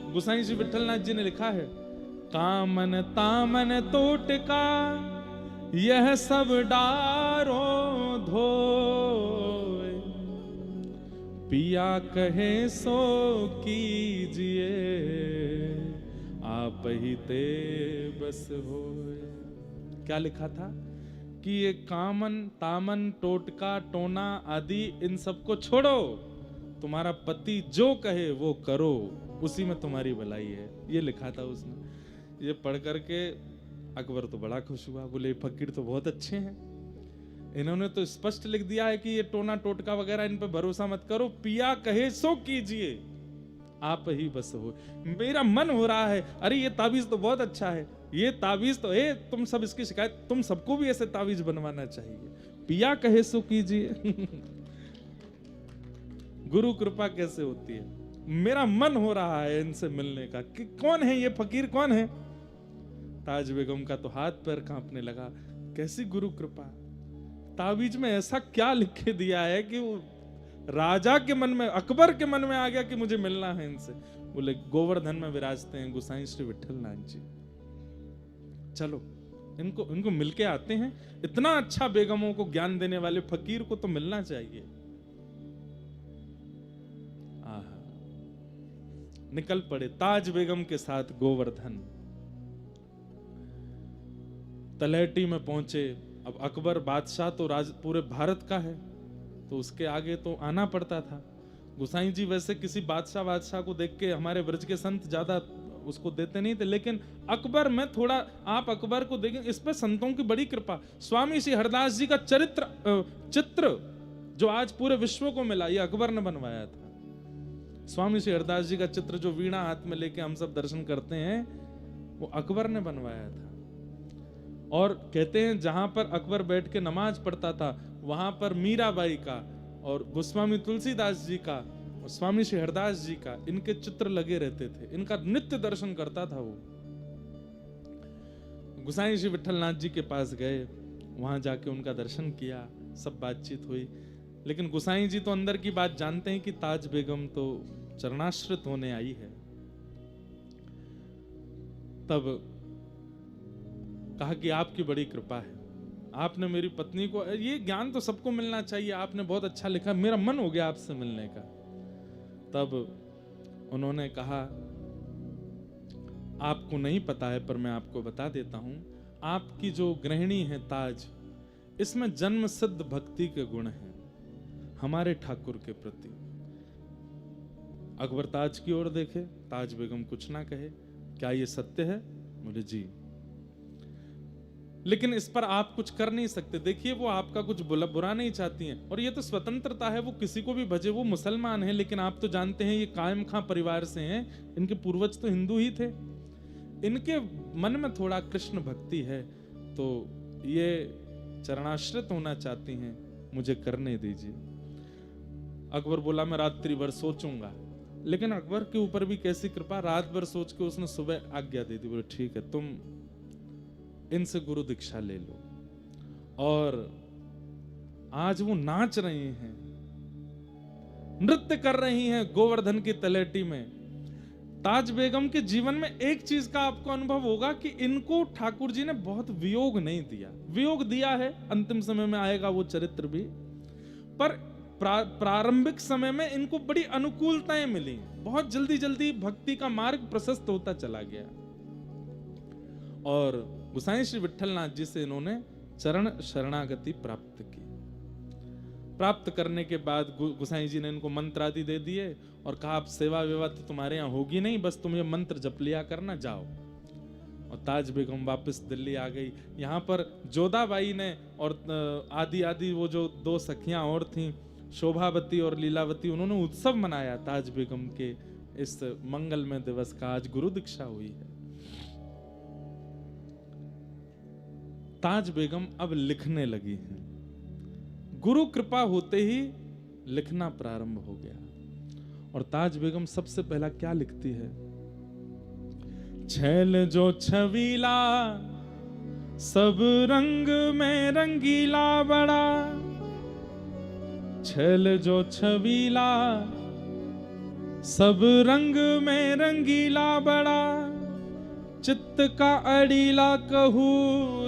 गुसाई जी विठलनाथ जी ने लिखा है, कामन तामन टोटका यह सब डारो धोए, पिया कहे सो कीजिए, आप ही ते बस होए। क्या लिखा था कि ये कामन तामन टोटका टोना आदि इन सबको छोड़ो तुम्हारा पति जो कहे वो करो, उसी में तुम्हारी भलाई है। ये लिखा था उसने। ये पढ़ करके अकबर तो बड़ा खुश हुआ, बोले फकीर तो बहुत अच्छे हैं, इन्होंने तो स्पष्ट लिख दिया है कि ये टोना टोटका वगैरह इन पे भरोसा मत करो, पिया कहे सो कीजिए, आप ही बस हो। मेरा मन हो रहा है, अरे ये ताबीज तो बहुत अच्छा है, ये ताबीज तो है, तुम सब इसकी शिकायत, तुम सबको भी ऐसे ताबीज बनवाना चाहिए, पिया कहे सो कीजिए। गुरु कृपा कैसे होती है? मेरा मन हो रहा है इनसे मिलने का कि कौन है ये फकीर, कौन है? ताज बेगम का तो हाथ पैर कांपने लगा, कैसी गुरु कृपा, ताबीज में ऐसा क्या लिख के दिया है कि वो राजा के मन में, अकबर के मन में आ गया कि मुझे मिलना है इनसे। बोले गोवर्धन में विराजते हैं गोसाई श्री विठल नाथ जी, चलो इनको मिलके आते हैं, इतना अच्छा बेगमों को ज्ञान देने वाले फकीर को तो मिलना चाहिए। निकल पड़े ताज बेगम के साथ गोवर्धन, तलहटी में पहुंचे। अब अकबर बादशाह तो पूरे भारत का है, तो उसके आगे तो आना पड़ता था। गोसाई जी वैसे किसी बादशाह को देख के, हमारे ब्रज के संत ज्यादा उसको देते नहीं थे, लेकिन अकबर में थोड़ा, आप अकबर को देखें, इस पर संतों की बड़ी कृपा। स्वामी श्री हरदास जी का चित्र जो आज पूरे विश्व को मिला, ये अकबर ने बनवाया था। स्वामी श्री हरदास जी का चित्र जो वीणा हाथ में लेके हम सब दर्शन करते हैं, वो अकबर ने बनवाया था। और कहते हैं जहां पर अकबर बैठ के नमाज पढ़ता था, वहां पर मीराबाई का और गोस्वामी तुलसीदास जी का और स्वामी श्री हरदास जी का, इनके चित्र लगे रहते थे, इनका नित्य दर्शन करता था वो। गोसाई श्री विठल नाथ जी के पास गए, वहां जाके उनका दर्शन किया, सब बातचीत हुई। लेकिन गोसाई जी तो अंदर की बात जानते हैं कि ताज बेगम तो चरणाश्रित होने आई है। तब कहा कि आपकी बड़ी कृपा है, आपने मेरी पत्नी को, ये ज्ञान तो सबको मिलना चाहिए, आपने बहुत अच्छा लिखा, मेरा मन हो गया आपसे मिलने का। तब उन्होंने कहा आपको नहीं पता है पर मैं आपको बता देता हूं, आपकी जो गृहिणी है ताज, इसमें जन्म सिद्ध भक्ति के गुण हैं हमारे ठाकुर के प्रति। अकबर ताज की ओर देखे, ताज बेगम कुछ ना कहे, क्या ये सत्य है? बोले जी, लेकिन इस पर आप कुछ कर नहीं सकते। देखिए वो आपका कुछ बुरा नहीं चाहती हैं, और ये तो स्वतंत्रता है, वो किसी को भी भजे, वो मुसलमान है, लेकिन आप तो जानते हैं ये कायम खां परिवार से हैं, इनके पूर्वज तो हिंदू ही थे, इनके मन में थोड़ा कृष्ण भक्ति है, तो ये चरणाश्रित होना चाहती हैं, मुझे करने दीजिए। अकबर बोला मैं रात्रि भर सोचूंगा, लेकिन अकबर के ऊपर भी कैसी कृपा, रात भर सोच के उसने सुबह आज्ञा दे दी। बोले ठीक है, तुम इनसे गुरु दीक्षा ले लो। और आज वो नाच रही हैं, नृत्य कर रही हैं गोवर्धन की तलहटी में। ताज बेगम के जीवन में एक चीज का आपको अनुभव होगा कि इनको ठाकुर जी ने बहुत वियोग नहीं दिया, वियोग दिया है, अंतिम समय में आएगा वो चरित्र भी, पर प्रारंभिक समय में इनको बड़ी अनुकूलताएं मिली, बहुत जल्दी जल्दी भक्ति का मार्ग प्रशस्त होता चला गया। और गोसाई श्री विठल नाथ जी से इन्होंने चरण शरणागति प्राप्त की। प्राप्त करने के बाद गोसाई जी ने इनको मंत्र आदि दे दिए और कहा आप सेवा वेवा तो तुम्हारे यहाँ होगी नहीं, बस तुम ये मंत्र जप लिया करना, जाओ। और ताज बेगम वापस दिल्ली आ गई। यहाँ पर जोधाबाई ने और आदि वो जो दो सखियां और थीं, शोभावती और लीलावती, उन्होंने उत्सव मनाया ताज बेगम के इस मंगलमय दिवस का। आज गुरु दीक्षा हुई है। ताज बेगम अब लिखने लगी हैं, गुरु कृपा होते ही लिखना प्रारंभ हो गया। और ताज बेगम सबसे पहला क्या लिखती है? छैल जो छवीला सब रंग में रंगीला बड़ा, छैल जो छवीला सब रंग में रंगीला बड़ा, चित्त का अड़ीला कहू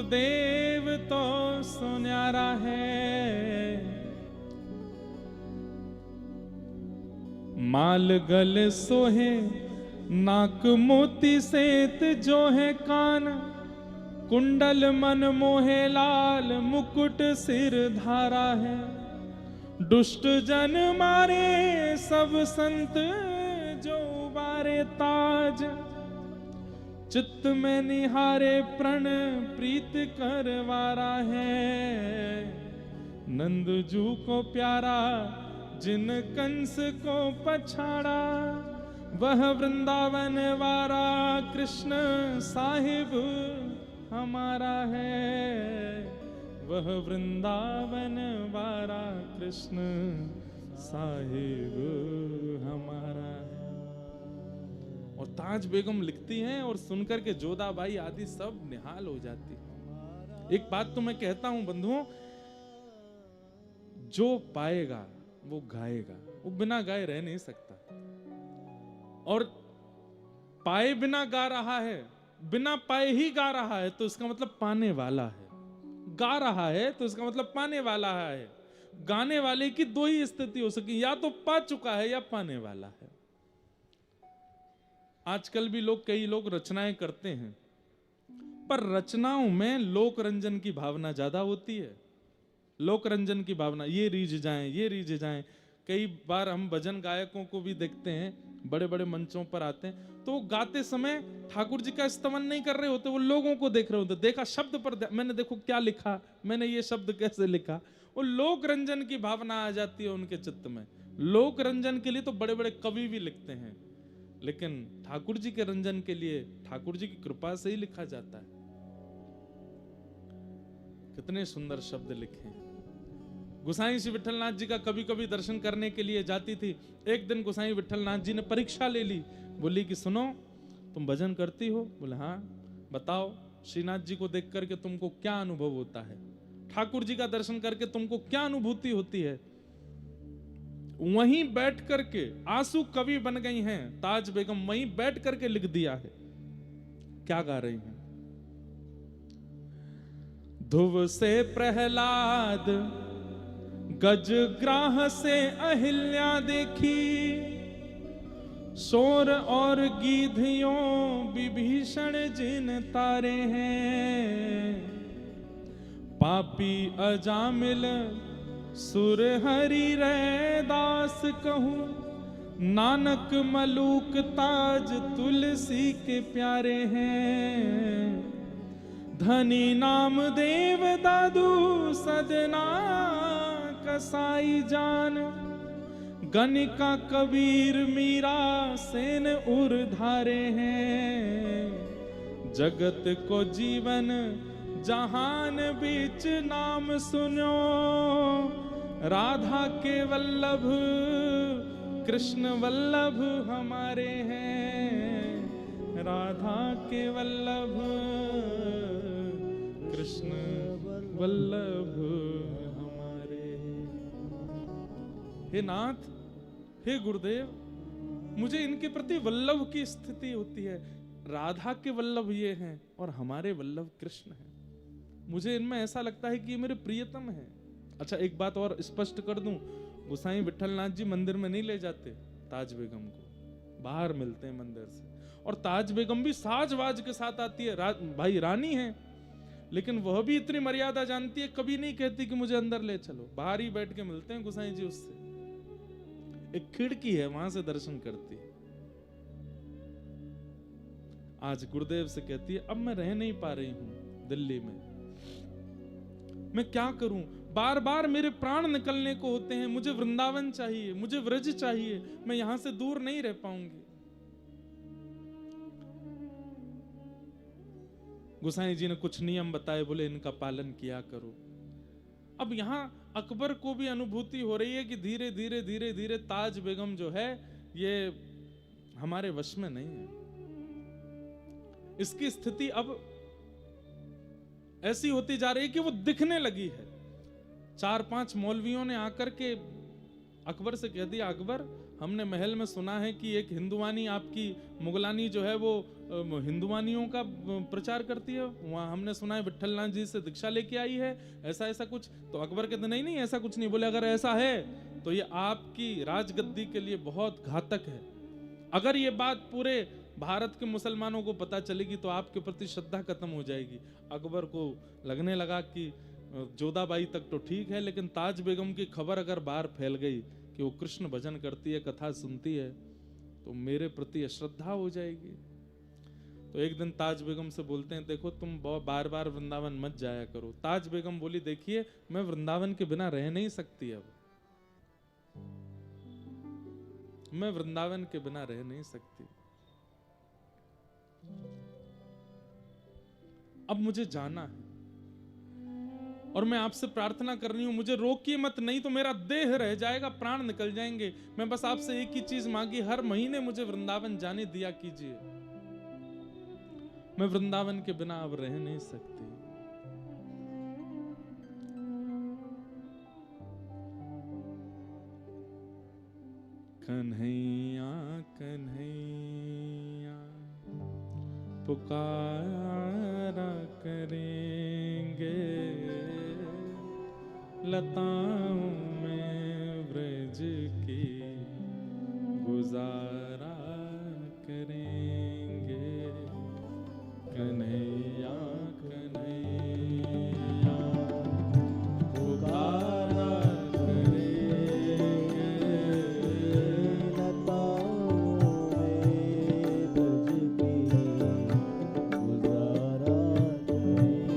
देव तो सुन्यारा है, माल गल सोहे नाक मोती सेत जो है कान, कुंडल मन मोहे लाल मुकुट सिर धारा है, दुष्ट जन मारे सब संत जो बारे ताज, चित्त में निहारे प्रण प्रीत करवारा है। नंद जू को प्यारा जिन कंस को पछाड़ा, वह वृंदावन वारा कृष्ण साहिब हमारा है। वह वृंदावन वारा कृष्ण साहिब हमारा है। और ताज बेगम लिखती हैं और सुनकर के जोधाबाई आदि सब निहाल हो जाती है। एक बात तो मैं कहता हूं बंधुओं, जो पाएगा वो गाएगा, वो बिना गाए रह नहीं सकता। और पाए बिना गा रहा है, बिना पाए ही गा रहा है, तो इसका मतलब पाने वाला है। गा रहा है तो इसका मतलब पाने वाला है। गाने वाले की दो ही स्थिति हो सकी, या तो पा चुका है या पाने वाला है। आजकल भी कई लोग रचनाएं करते हैं, पर रचनाओं में लोक रंजन की भावना ज्यादा होती है। लोक रंजन की भावना, ये रीझ जाएं, ये रीझ जाएं। कई बार हम भजन गायकों को भी देखते हैं, बड़े बड़े मंचों पर आते हैं, तो गाते समय ठाकुर जी का स्तवन नहीं कर रहे होते, वो लोगों को देख रहे होते। देखा शब्द पर, मैंने देखो क्या लिखा, मैंने ये शब्द कैसे लिखा। वो लोक रंजन की भावना आ जाती है उनके चित्त में। लोक रंजन के लिए तो बड़े बड़े कवि भी लिखते हैं, लेकिन ठाकुर जी के रंजन के लिए ठाकुर जी की कृपा से ही लिखा जाता है। कितने सुंदर शब्द लिखे हैं। गोसाई श्री विठलनाथ जी का कभी कभी दर्शन करने के लिए जाती थी। एक दिन गोसाई विठलनाथ जी ने परीक्षा ले ली, बोली कि सुनो, तुम भजन करती हो? बोले हाँ। बताओ श्रीनाथ जी को देख करके तुमको क्या अनुभव होता है, ठाकुर जी का दर्शन करके तुमको क्या अनुभूति होती है? वहीं बैठ करके आंसू कवि बन गई हैं ताज बेगम, वहीं बैठ करके लिख दिया है। क्या गा रही हैं? ध्रुव से प्रहलाद, गजग्राह से अहिल्या देखी, शोर और गीधियों विभीषण जिन तारे हैं। पापी अजामिल सुर हरि रैदास कहूं, नानक मलूक ताज तुलसी के प्यारे हैं। धनी नाम देव दादू सदना कसाई जान, गणिका कबीर मीरा सेन उर्धारे हैं। जगत को जीवन जहान बीच नाम सुनो, राधा के वल्लभ कृष्ण वल्लभ हमारे हैं। राधा के वल्लभ कृष्ण वल्लभ हमारे। हे नाथ, हे गुरुदेव, मुझे इनके प्रति वल्लभ की स्थिति होती है। राधा के वल्लभ ये हैं और हमारे वल्लभ कृष्ण हैं। मुझे इनमें ऐसा लगता है कि ये मेरे प्रियतम हैं। अच्छा, एक बात और स्पष्ट कर दूं, गोसाई विठलनाथ जी मंदिर में नहीं ले जाते ताज बेगम को, बाहर मिलते हैं मंदिर से। और ताज बेगम भी साजवाज के साथ आती है। भाई रानी है, लेकिन वह भी इतनी मर्यादा जानती है, कभी नहीं कहती कि मुझे अंदर ले चलो। बाहर ही बैठ के मिलते हैं गोसाई जी उससे। एक खिड़की है, वहां से दर्शन करती है। आज गुरुदेव से कहती है, अब मैं रह नहीं पा रही हूं दिल्ली में, मैं क्या करूं? बार बार मेरे प्राण निकलने को होते हैं। मुझे वृंदावन चाहिए, मुझे व्रज चाहिए, मैं यहां से दूर नहीं रह पाऊंगी। गोसाई जी ने कुछ नियम बताए, बोले इनका पालन किया करो। अब यहां अकबर को भी अनुभूति हो रही है कि धीरे धीरे धीरे धीरे ताज बेगम जो है ये हमारे वश में नहीं है। इसकी स्थिति अब ऐसी होती जा रही है कि वो दिखने लगी है। 4-5 मौलवियों ने आकर के अकबर से कह दिया, अकबर, हमने महल में सुना है कि एक हिंदुवानी आपकी मुगलानी जो है वो हिंदुवानियों का प्रचार करती है, वहां हमने सुना है विठलनाथ जी से दीक्षा लेके आई है, ऐसा ऐसा कुछ। तो अकबर कहते नहीं नहीं ऐसा कुछ नहीं। बोले अगर ऐसा है तो ये आपकी राजगद्दी के लिए बहुत घातक है। अगर ये बात पूरे भारत के मुसलमानों को पता चलेगी तो आपके प्रति श्रद्धा खत्म हो जाएगी। अकबर को लगने लगा कि जोधाबाई तक तो ठीक है, लेकिन ताज बेगम की खबर अगर बाहर फैल गई कि वो कृष्ण भजन करती है, कथा सुनती है, तो मेरे प्रति अश्रद्धा हो जाएगी। तो एक दिन ताज बेगम से बोलते हैं, देखो तुम बार बार वृंदावन मत जाया करो। ताज बेगम बोली, देखिए मैं वृंदावन के बिना रह नहीं सकती, अब मैं वृंदावन के बिना रह नहीं सकती, अब मुझे जाना है और मैं आपसे प्रार्थना कर रही हूं, मुझे रोकिए मत, नहीं तो मेरा देह रह जाएगा, प्राण निकल जाएंगे। मैं बस आपसे एक ही चीज मांगी, हर महीने मुझे वृंदावन जाने दिया कीजिए, मैं वृंदावन के बिना अब रह नहीं सकती। कन्हैया कन्हैया पुकारा करेंगे, लताओं में ब्रज की गुजारा करेंगे। कन्हैया कन्हैया पुकारा करेंगे, लताओं में ब्रज की गुजारा करेंगे।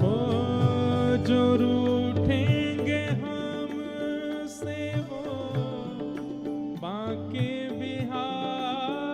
हो जो रूठेंगे हमसे वो बांके बिहारी,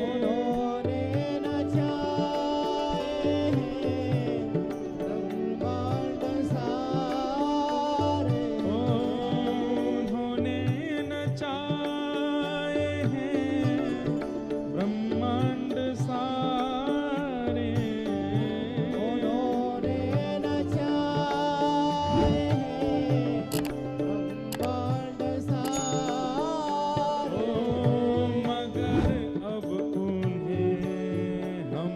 उन्होंने नचाए हैं ब्रह्मांड सारे। उन्होंने नचाए हैं ब्रह्मांड सारे। उन्होंने नचाए हैं ब्रह्मांड सारे। मगर अब उन्हें हम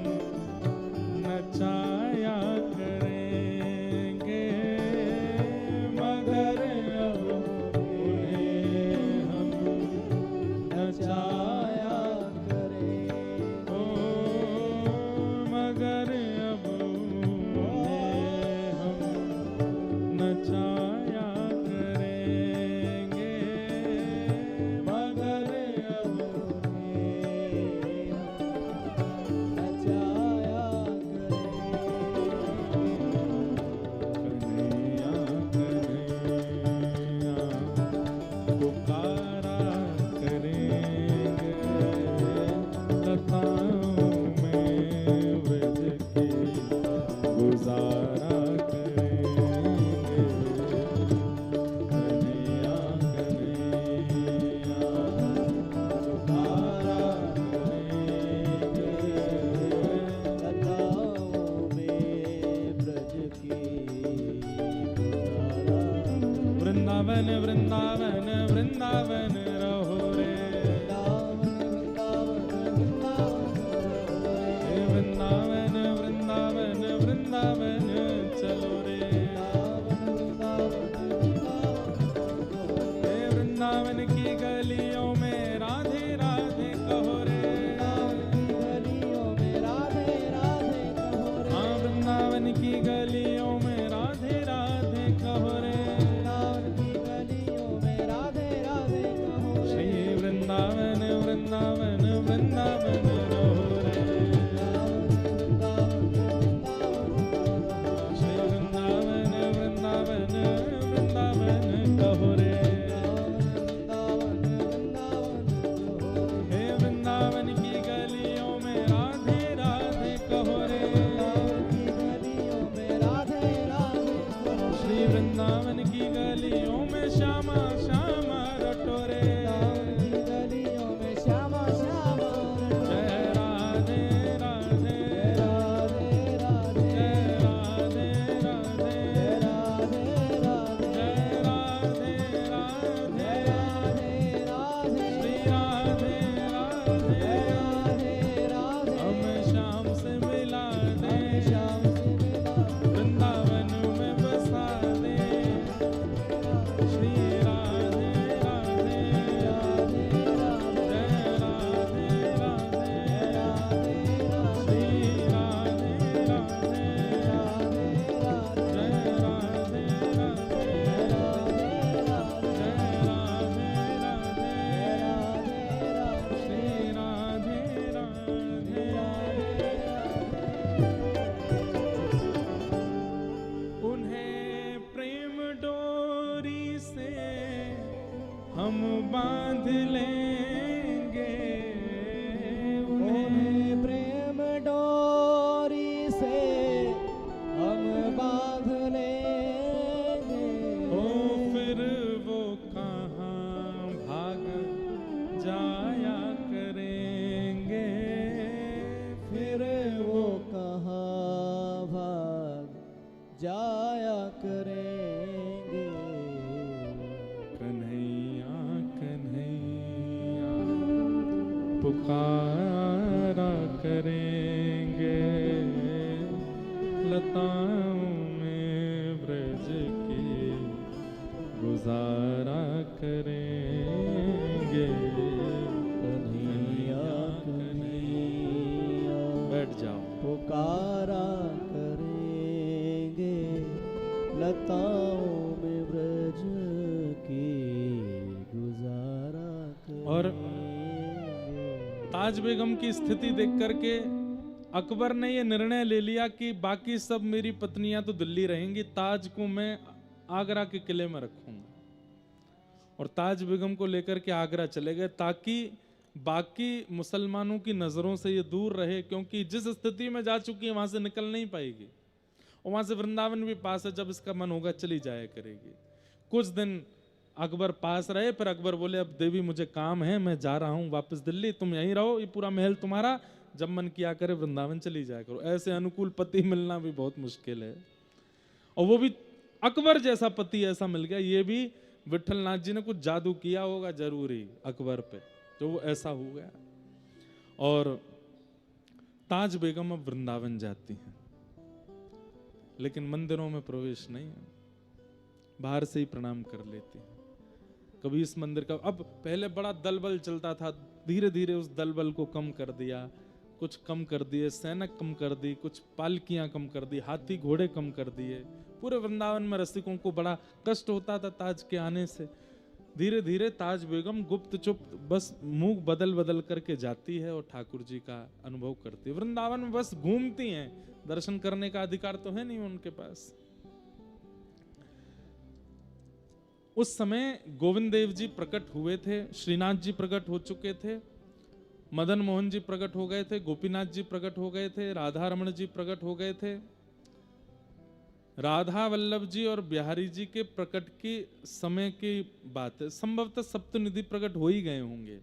नचाया करेंगे। मगर अब उन्हें हम नचाया ओ मगर अब उन्हें हम नचाया करेंगे। मगर अब कन्हैया कन्हैया पुकारा करेंगे। लताओं में व्रज की गुजारा करेंगे। कन्हैया कन्हैया पुकारा करेंगे। वृंदावन वृंदावन वृंदावन रहो रे। हे वृंदावन वृंदावन वृंदावन चलो रे। हे वृंदावन की गलियों में राधे राधे कहो रे। हाँ वृंदावन की गलियों में राधे राधे कहो रे। श्री वृंदावन वृंदावन वृंदावन रहो रे। श्री वृंदावन वृंदावन वृंदावन कहो रे। हे वृंदावन की गलियों में राधे राधे कहो रे। श्री वृंदावन की गलियों में श्यामा श्यामा रटो रे। जय राधे राधे जय राधे राधे जय राधे राधे श्री राधे राधे हमें श्याम से मिला दे। वृंदावन में बसा दे। श्री राधे राधे जय राधे राधे श्री राधे राधे जय राधे राधे जय राधे राधे श्री राधे राधे। उन्हें प्रेम डोरी से हम बांध लेंगे। उन्हें प्रेम डोरी से हम बांध लेंगे। ओ फिर वो कहाँ भाग जाया करेंगे। फिर वो कहाँ भाग जाया करेंगे। कन्हैया कन्हैया पुकारा करेंगे। लताओं में ब्रज की गुजारा करेंगे। कन्हैया कन्हैया बैठ जाओ। पुकारा करेंगे। लताओं में ब्रज की गुजारा और करेंगे। ताज बेगम की स्थिति देख करके अकबर ने ये निर्णय ले लिया कि बाकी सब मेरी पत्नियां तो दिल्ली रहेंगी, ताज को मैं आगरा के किले में रखूंगा। और ताज बेगम को लेकर के आगरा चले गए ताकि बाकी मुसलमानों की नजरों से ये दूर रहे, क्योंकि जिस स्थिति में जा चुकी है वहां से निकल नहीं पाएगी। और वहां से वृंदावन भी पास है, जब इसका मन होगा चली जाया करेगी। कुछ दिन अकबर पास रहे, फिर अकबर बोले अब देवी मुझे काम है, मैं जा रहा हूं वापस दिल्ली, तुम यहीं रहो, ये पूरा महल तुम्हारा, जब मन किया करे वृंदावन चली जाया करो। ऐसे अनुकूल पति मिलना भी बहुत मुश्किल है, और वो भी अकबर जैसा पति ऐसा मिल गया। ये भी विठलनाथ जी ने कुछ जादू किया होगा जरूरी अकबर पे, जो वो ऐसा हो गया। और ताज बेगम अब वृंदावन जाती हैं, लेकिन मंदिरों में प्रवेश नहीं है, बाहर से ही प्रणाम कर लेती हैं। कभी इस मंदिर का, अब पहले बड़ा दलबल चलता था, धीरे धीरे उस दलबल को कम कर दिया, कुछ कम कर दिए, सैनिक कम कर दी, कुछ पालकियां कम कर दी, हाथी घोड़े कम कर दिए। पूरे वृंदावन में रसिकों को बड़ा कष्ट होता था ताज के आने से। धीरे धीरे ताज बेगम गुप्त चुप्त बस मुंह बदल बदल करके जाती है और ठाकुर जी का अनुभव करती है। वृंदावन में बस घूमती हैं, दर्शन करने का अधिकार तो है नहीं उनके पास। उस समय गोविंद देव जी प्रकट हुए थे, श्रीनाथ जी प्रकट हो चुके थे, मदन मोहन जी प्रकट हो गए थे, गोपीनाथ जी प्रकट हो गए थे, राधा रमण जी प्रकट हो गए थे। राधा वल्लभ जी और बिहारी जी के प्रकट की समय की बात है, संभवतः सप्तनिधि प्रकट हो ही गए होंगे।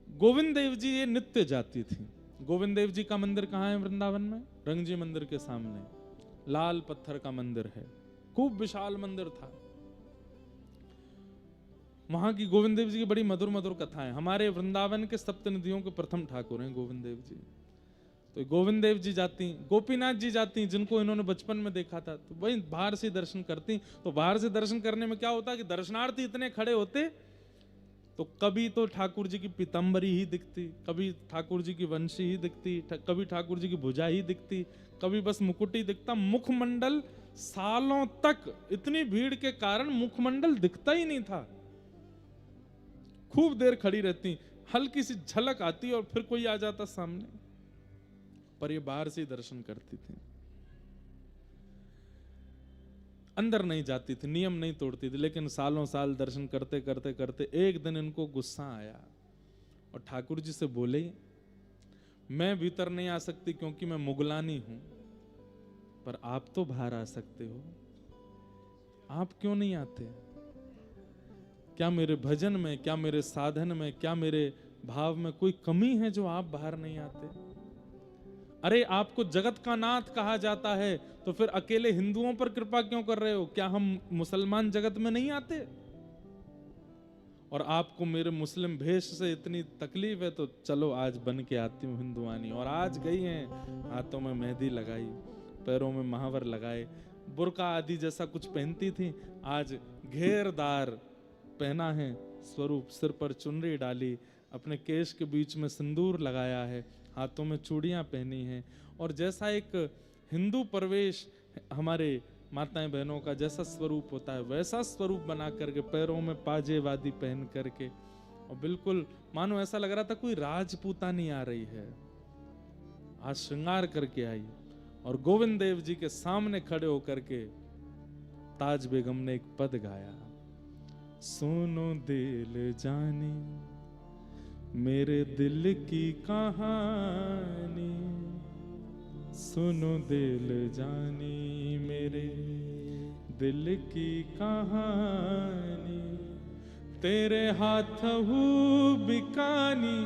गोविंद देव जी ये नित्य जाती थी। गोविंद देव जी का मंदिर कहाँ है वृंदावन में? रंगजी मंदिर के सामने लाल पत्थर का मंदिर है, खूब विशाल मंदिर था। वहां की गोविंद देव जी की बड़ी मधुर मधुर कथाएं। हमारे वृंदावन के सप्तनिधियों के प्रथम ठाकुर हैं गोविंद देव जी। तो गोविंद देव जी जाती, गोपीनाथ जी जाती, जिनको इन्होंने बचपन में देखा था, तो वही बाहर से दर्शन करती। तो बाहर से दर्शन करने में क्या होता कि दर्शनार्थी इतने खड़े होते, तो कभी तो ठाकुर जी की पीतांबरी ही दिखती, कभी ठाकुर जी की वंशी ही दिखती, कभी ठाकुर जी की भुजा ही दिखती, कभी बस मुकुट ही दिखता। मुखमंडल सालों तक इतनी भीड़ के कारण मुखमंडल दिखता ही नहीं था। खूब देर खड़ी रहती, हल्की सी झलक आती और फिर कोई आ जाता सामने, पर ये बाहर से ही दर्शन करती थी, अंदर नहीं जाती थी, नियम नहीं तोड़ती थी। लेकिन सालों साल दर्शन करते करते करते एक दिन इनको गुस्सा आया और ठाकुर जी से बोले, मैं भीतर नहीं आ सकती क्योंकि मैं मुगलानी हूं, पर आप तो बाहर आ सकते हो, आप क्यों नहीं आते? क्या मेरे भजन में, क्या मेरे साधन में, क्या मेरे भाव में कोई कमी है जो आप बाहर नहीं आते? अरे आपको जगत का नाथ कहा जाता है, तो फिर अकेले हिंदुओं पर कृपा क्यों कर रहे हो? क्या हम मुसलमान जगत में नहीं आते? और आपको मेरे मुस्लिम भेष से इतनी तकलीफ है, तो चलो आज बन के आती हूँ हिंदुआनी। और आज गई हैं, हाथों में मेहंदी लगाई, पैरों में महावर लगाए, बुर्का आदि जैसा कुछ पहनती थी, आज घेरदार पहना है स्वरूप, सिर पर चुनरी डाली, अपने केश के बीच में सिंदूर लगाया है, हाथों में चूड़ियां पहनी हैं। और जैसा एक हिंदू प्रवेश हमारे माताएं बहनों का जैसा स्वरूप होता है, वैसा स्वरूप बना करके, पैरों में पाजे वादी पहन करके, और बिल्कुल मानो ऐसा लग रहा था कोई राजपूतानी आ रही है। आज श्रृंगार करके आई और गोविंद देव जी के सामने खड़े होकर के ताज बेगम ने एक पद गाया, सुनो दिल जाने मेरे दिल की कहानी, सुनो दिल जानी मेरे दिल की कहानी, तेरे हाथ हूँ बिकानी,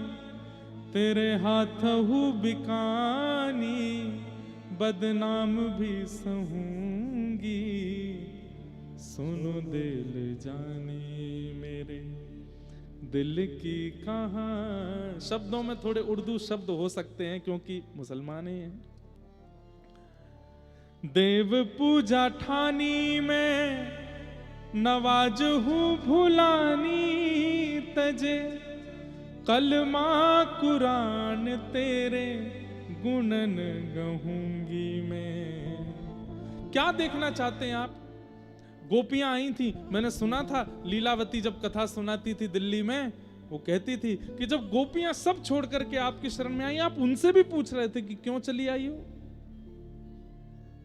तेरे हाथ हूँ बिकानी, बदनाम भी सहूंगी, सुनो दिल जानी मेरे दिल की कहानी। शब्दों में थोड़े उर्दू शब्द हो सकते हैं क्योंकि मुसलमान ही हैं। देव पूजा ठानी में नवाज हूँ भुलानी, तजे कलमा कुरान तेरे गुणन गहूंगी मैं। क्या देखना चाहते हैं आप? गोपियां आई थी, मैंने सुना था लीलावती जब कथा सुनाती थी दिल्ली में, वो कहती थी कि जब गोपियां सब छोड़ करके आपकी शरण में आई, आप उनसे भी पूछ रहे थे कि क्यों चली आई हो।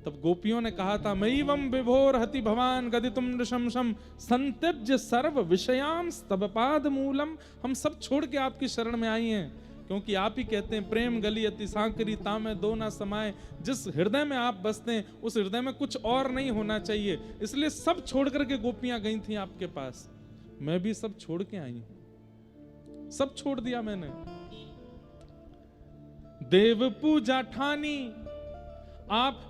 तब गोपियों ने कहा था, मयिवम विभोर हति भवान गदितुम नृशंसम संत्यज्य सर्व विषयाम स्तवपाद मूलम। हम सब छोड़ के आपकी शरण में आई हैं, क्योंकि आप ही कहते हैं प्रेम गली अति सांकरी तामे दो ना समाए। जिस हृदय में आप बसते हैं उस हृदय में कुछ और नहीं होना चाहिए, इसलिए सब छोड़ करके गोपियां गई थी आपके पास। मैं भी सब छोड़ के आई हूं, सब छोड़ दिया मैंने। देव पूजा ठानी,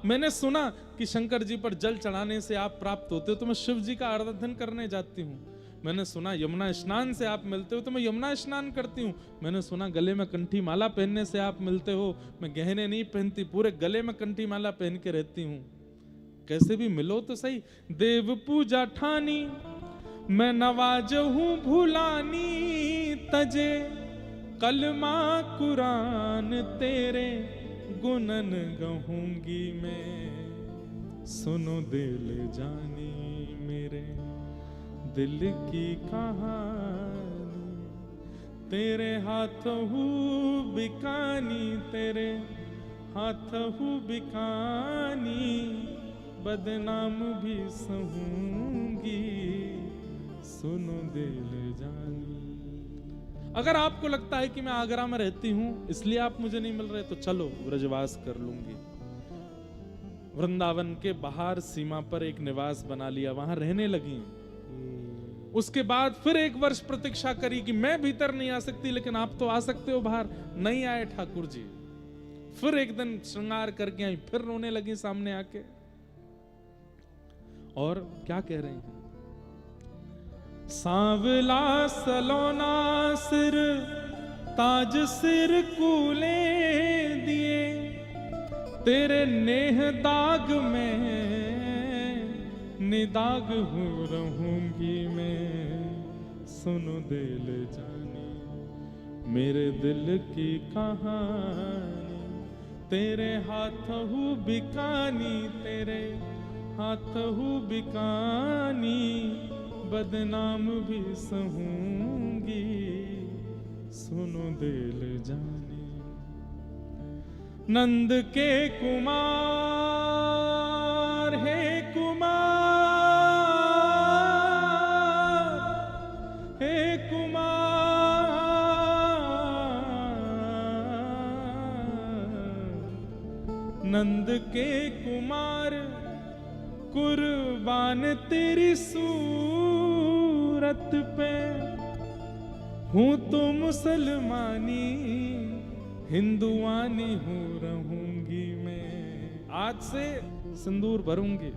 मैंने सुना कि शंकर जी पर जल चढ़ाने से आप प्राप्त होते हो, तो मैं शिव जी का आराधन करने जाती हूँ। मैंने सुना यमुना स्नान से आप मिलते हो, तो मैं यमुना स्नान करती हूँ। मैंने सुना गले में कंठी माला पहनने से आप मिलते हो, मैं गहने नहीं पहनती, पूरे गले में कंठी माला पहन के रहती हूँ। कैसे भी मिलो तो सही। देव पूजा ठानी मैं नवाजहूं भुलानी, तजे कलमा कुरान तेरे गुनन गहूंगी मैं। सुनो दिल जानी मेरे दिल की कहानी, तेरे हाथों बिकानी, तेरे हाथों बिकानी, बदनाम भी सहूंगी, सुनो दिल जानी। अगर आपको लगता है कि मैं आगरा में रहती हूं इसलिए आप मुझे नहीं मिल रहे, तो चलो ब्रजवास कर लूंगी। वृंदावन के बाहर सीमा पर एक निवास बना लिया, वहां रहने लगी। उसके बाद फिर 1 वर्ष प्रतीक्षा करी कि मैं भीतर नहीं आ सकती, लेकिन आप तो आ सकते हो बाहर। नहीं आए ठाकुर जी। फिर एक दिन श्रृंगार करके आई, फिर रोने लगी सामने आके। और क्या कह रही हैं? सांवला सलोना सिर ताज सिर कूले दिए, तेरे नेह दाग में निदाग हो रहूंगी मैं। सुनो दिल जानी मेरे दिल की कहानी, तेरे हाथों बिकानी, तेरे हाथों बिकानी, बदनाम भी सहूंगी, सुनो दिल जानी। नंद के कुमार हे कुमार, हे कुमार, नंद के कुमार कुर्बान तेरी सूरत पे, हूं तो मुसलमानी हिंदुआनी हो रहूंगी मैं। आज से सिंदूर भरूंगी,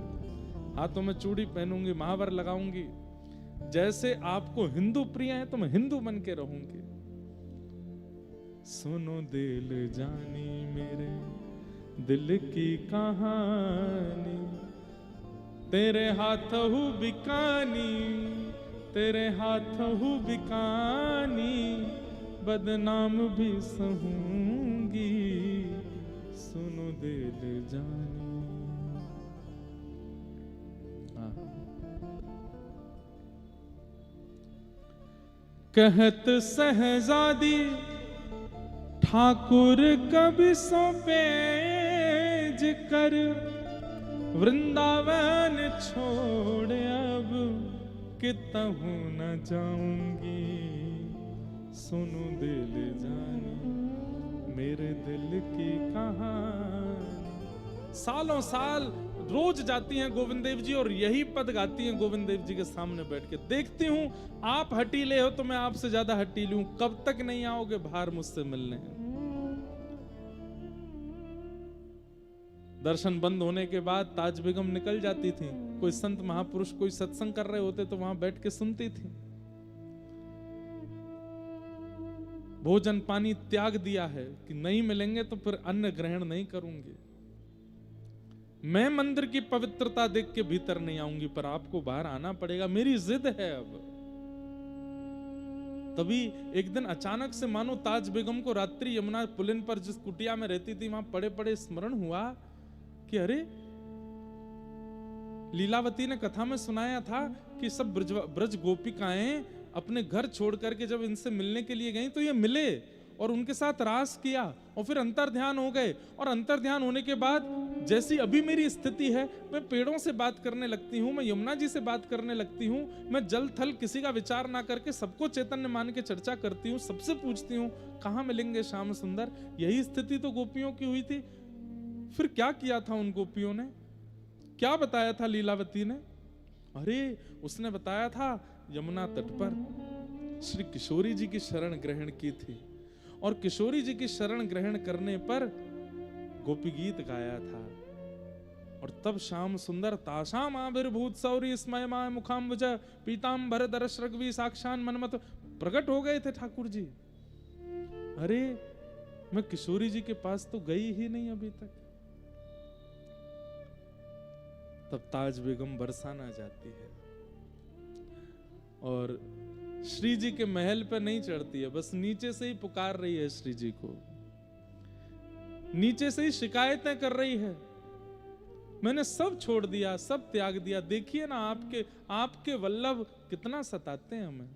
हाथों में चूड़ी पहनूंगी, महावर लगाऊंगी। जैसे आपको हिंदू प्रिय है तो मैं हिंदू बन के रहूंगी। सुनो दिल जानी मेरे दिल की कहानी, तेरे हाथों बिकानी, तेरे हाथों बिकानी, बदनाम भी सहूंगी, सुनो दिल जानी। कहत सहजादी ठाकुर कभी सौंपेज कर, वृंदावन छोड़ अब कितहु न जाऊंगी। सुनो दिल जानी मेरे दिल की कहानी। सालों साल रोज जाती हैं गोविंद देव जी और यही पद गाती हैं गोविंद देव जी के सामने बैठ के। देखती हूं आप हटीले हो तो मैं आपसे ज्यादा हटीली हूं। कब तक नहीं आओगे बाहर मुझसे मिलने? दर्शन बंद होने के बाद ताज बेगम निकल जाती थी। कोई संत महापुरुष कोई सत्संग कर रहे होते तो वहां बैठ के सुनती थी। भोजन पानी त्याग दिया है कि नहीं मिलेंगे तो फिर अन्न ग्रहण नहीं करूंगी। मैं मंदिर की पवित्रता देख के भीतर नहीं आऊंगी, पर आपको बाहर आना पड़ेगा, मेरी जिद है अब। तभी एक दिन अचानक से मानो ताज बेगम को रात्रि यमुना पुलिन पर जिस कुटिया में रहती थी वहां पड़े पड़े स्मरण हुआ कि अरे लीलावती ने कथा में सुनाया था कि सब ब्रज गोपिकाएं अपने घर छोड़ करके जब इनसे मिलने के लिए गई तो ये मिले और उनके साथ रास किया और फिर अंतर्ध्यान हो गए। और अंतर्ध्यान होने के बाद जैसी अभी मेरी स्थिति है, मैं पेड़ों से बात करने लगती हूँ, मैं यमुना जी से बात करने लगती हूँ, मैं जल थल किसी का विचार ना करके सबको चैतन्य मान के चर्चा करती हूँ, सबसे पूछती हूँ कहाँ मिलेंगे श्याम सुंदर। यही स्थिति तो गोपियों की हुई थी। फिर क्या किया था उन गोपियों ने, क्या बताया था लीलावती ने? अरे उसने बताया था यमुना तट पर श्री किशोरी जी की शरण ग्रहण की थी, और किशोरी जी की शरण ग्रहण करने पर गोपी गीत गाया था। और तब श्याम सुंदर ताशाम आविर्भूत सौरी स्मयमाय मुखाम्बुज पीतांबर दरश रघवी साक्षान मनमत प्रकट हो गए थे ठाकुर जी। अरे मैं किशोरी जी के पास तो गई ही नहीं अभी तक। तब ताज बेगम बरसाना जाती है और श्री जी के महल पर नहीं चढ़ती है, बस नीचे से ही पुकार रही है श्री जी को, नीचे से ही शिकायतें कर रही है, मैंने सब छोड़ दिया, सब त्याग दिया। देखिए ना आपके वल्लभ कितना सताते हैं हमें।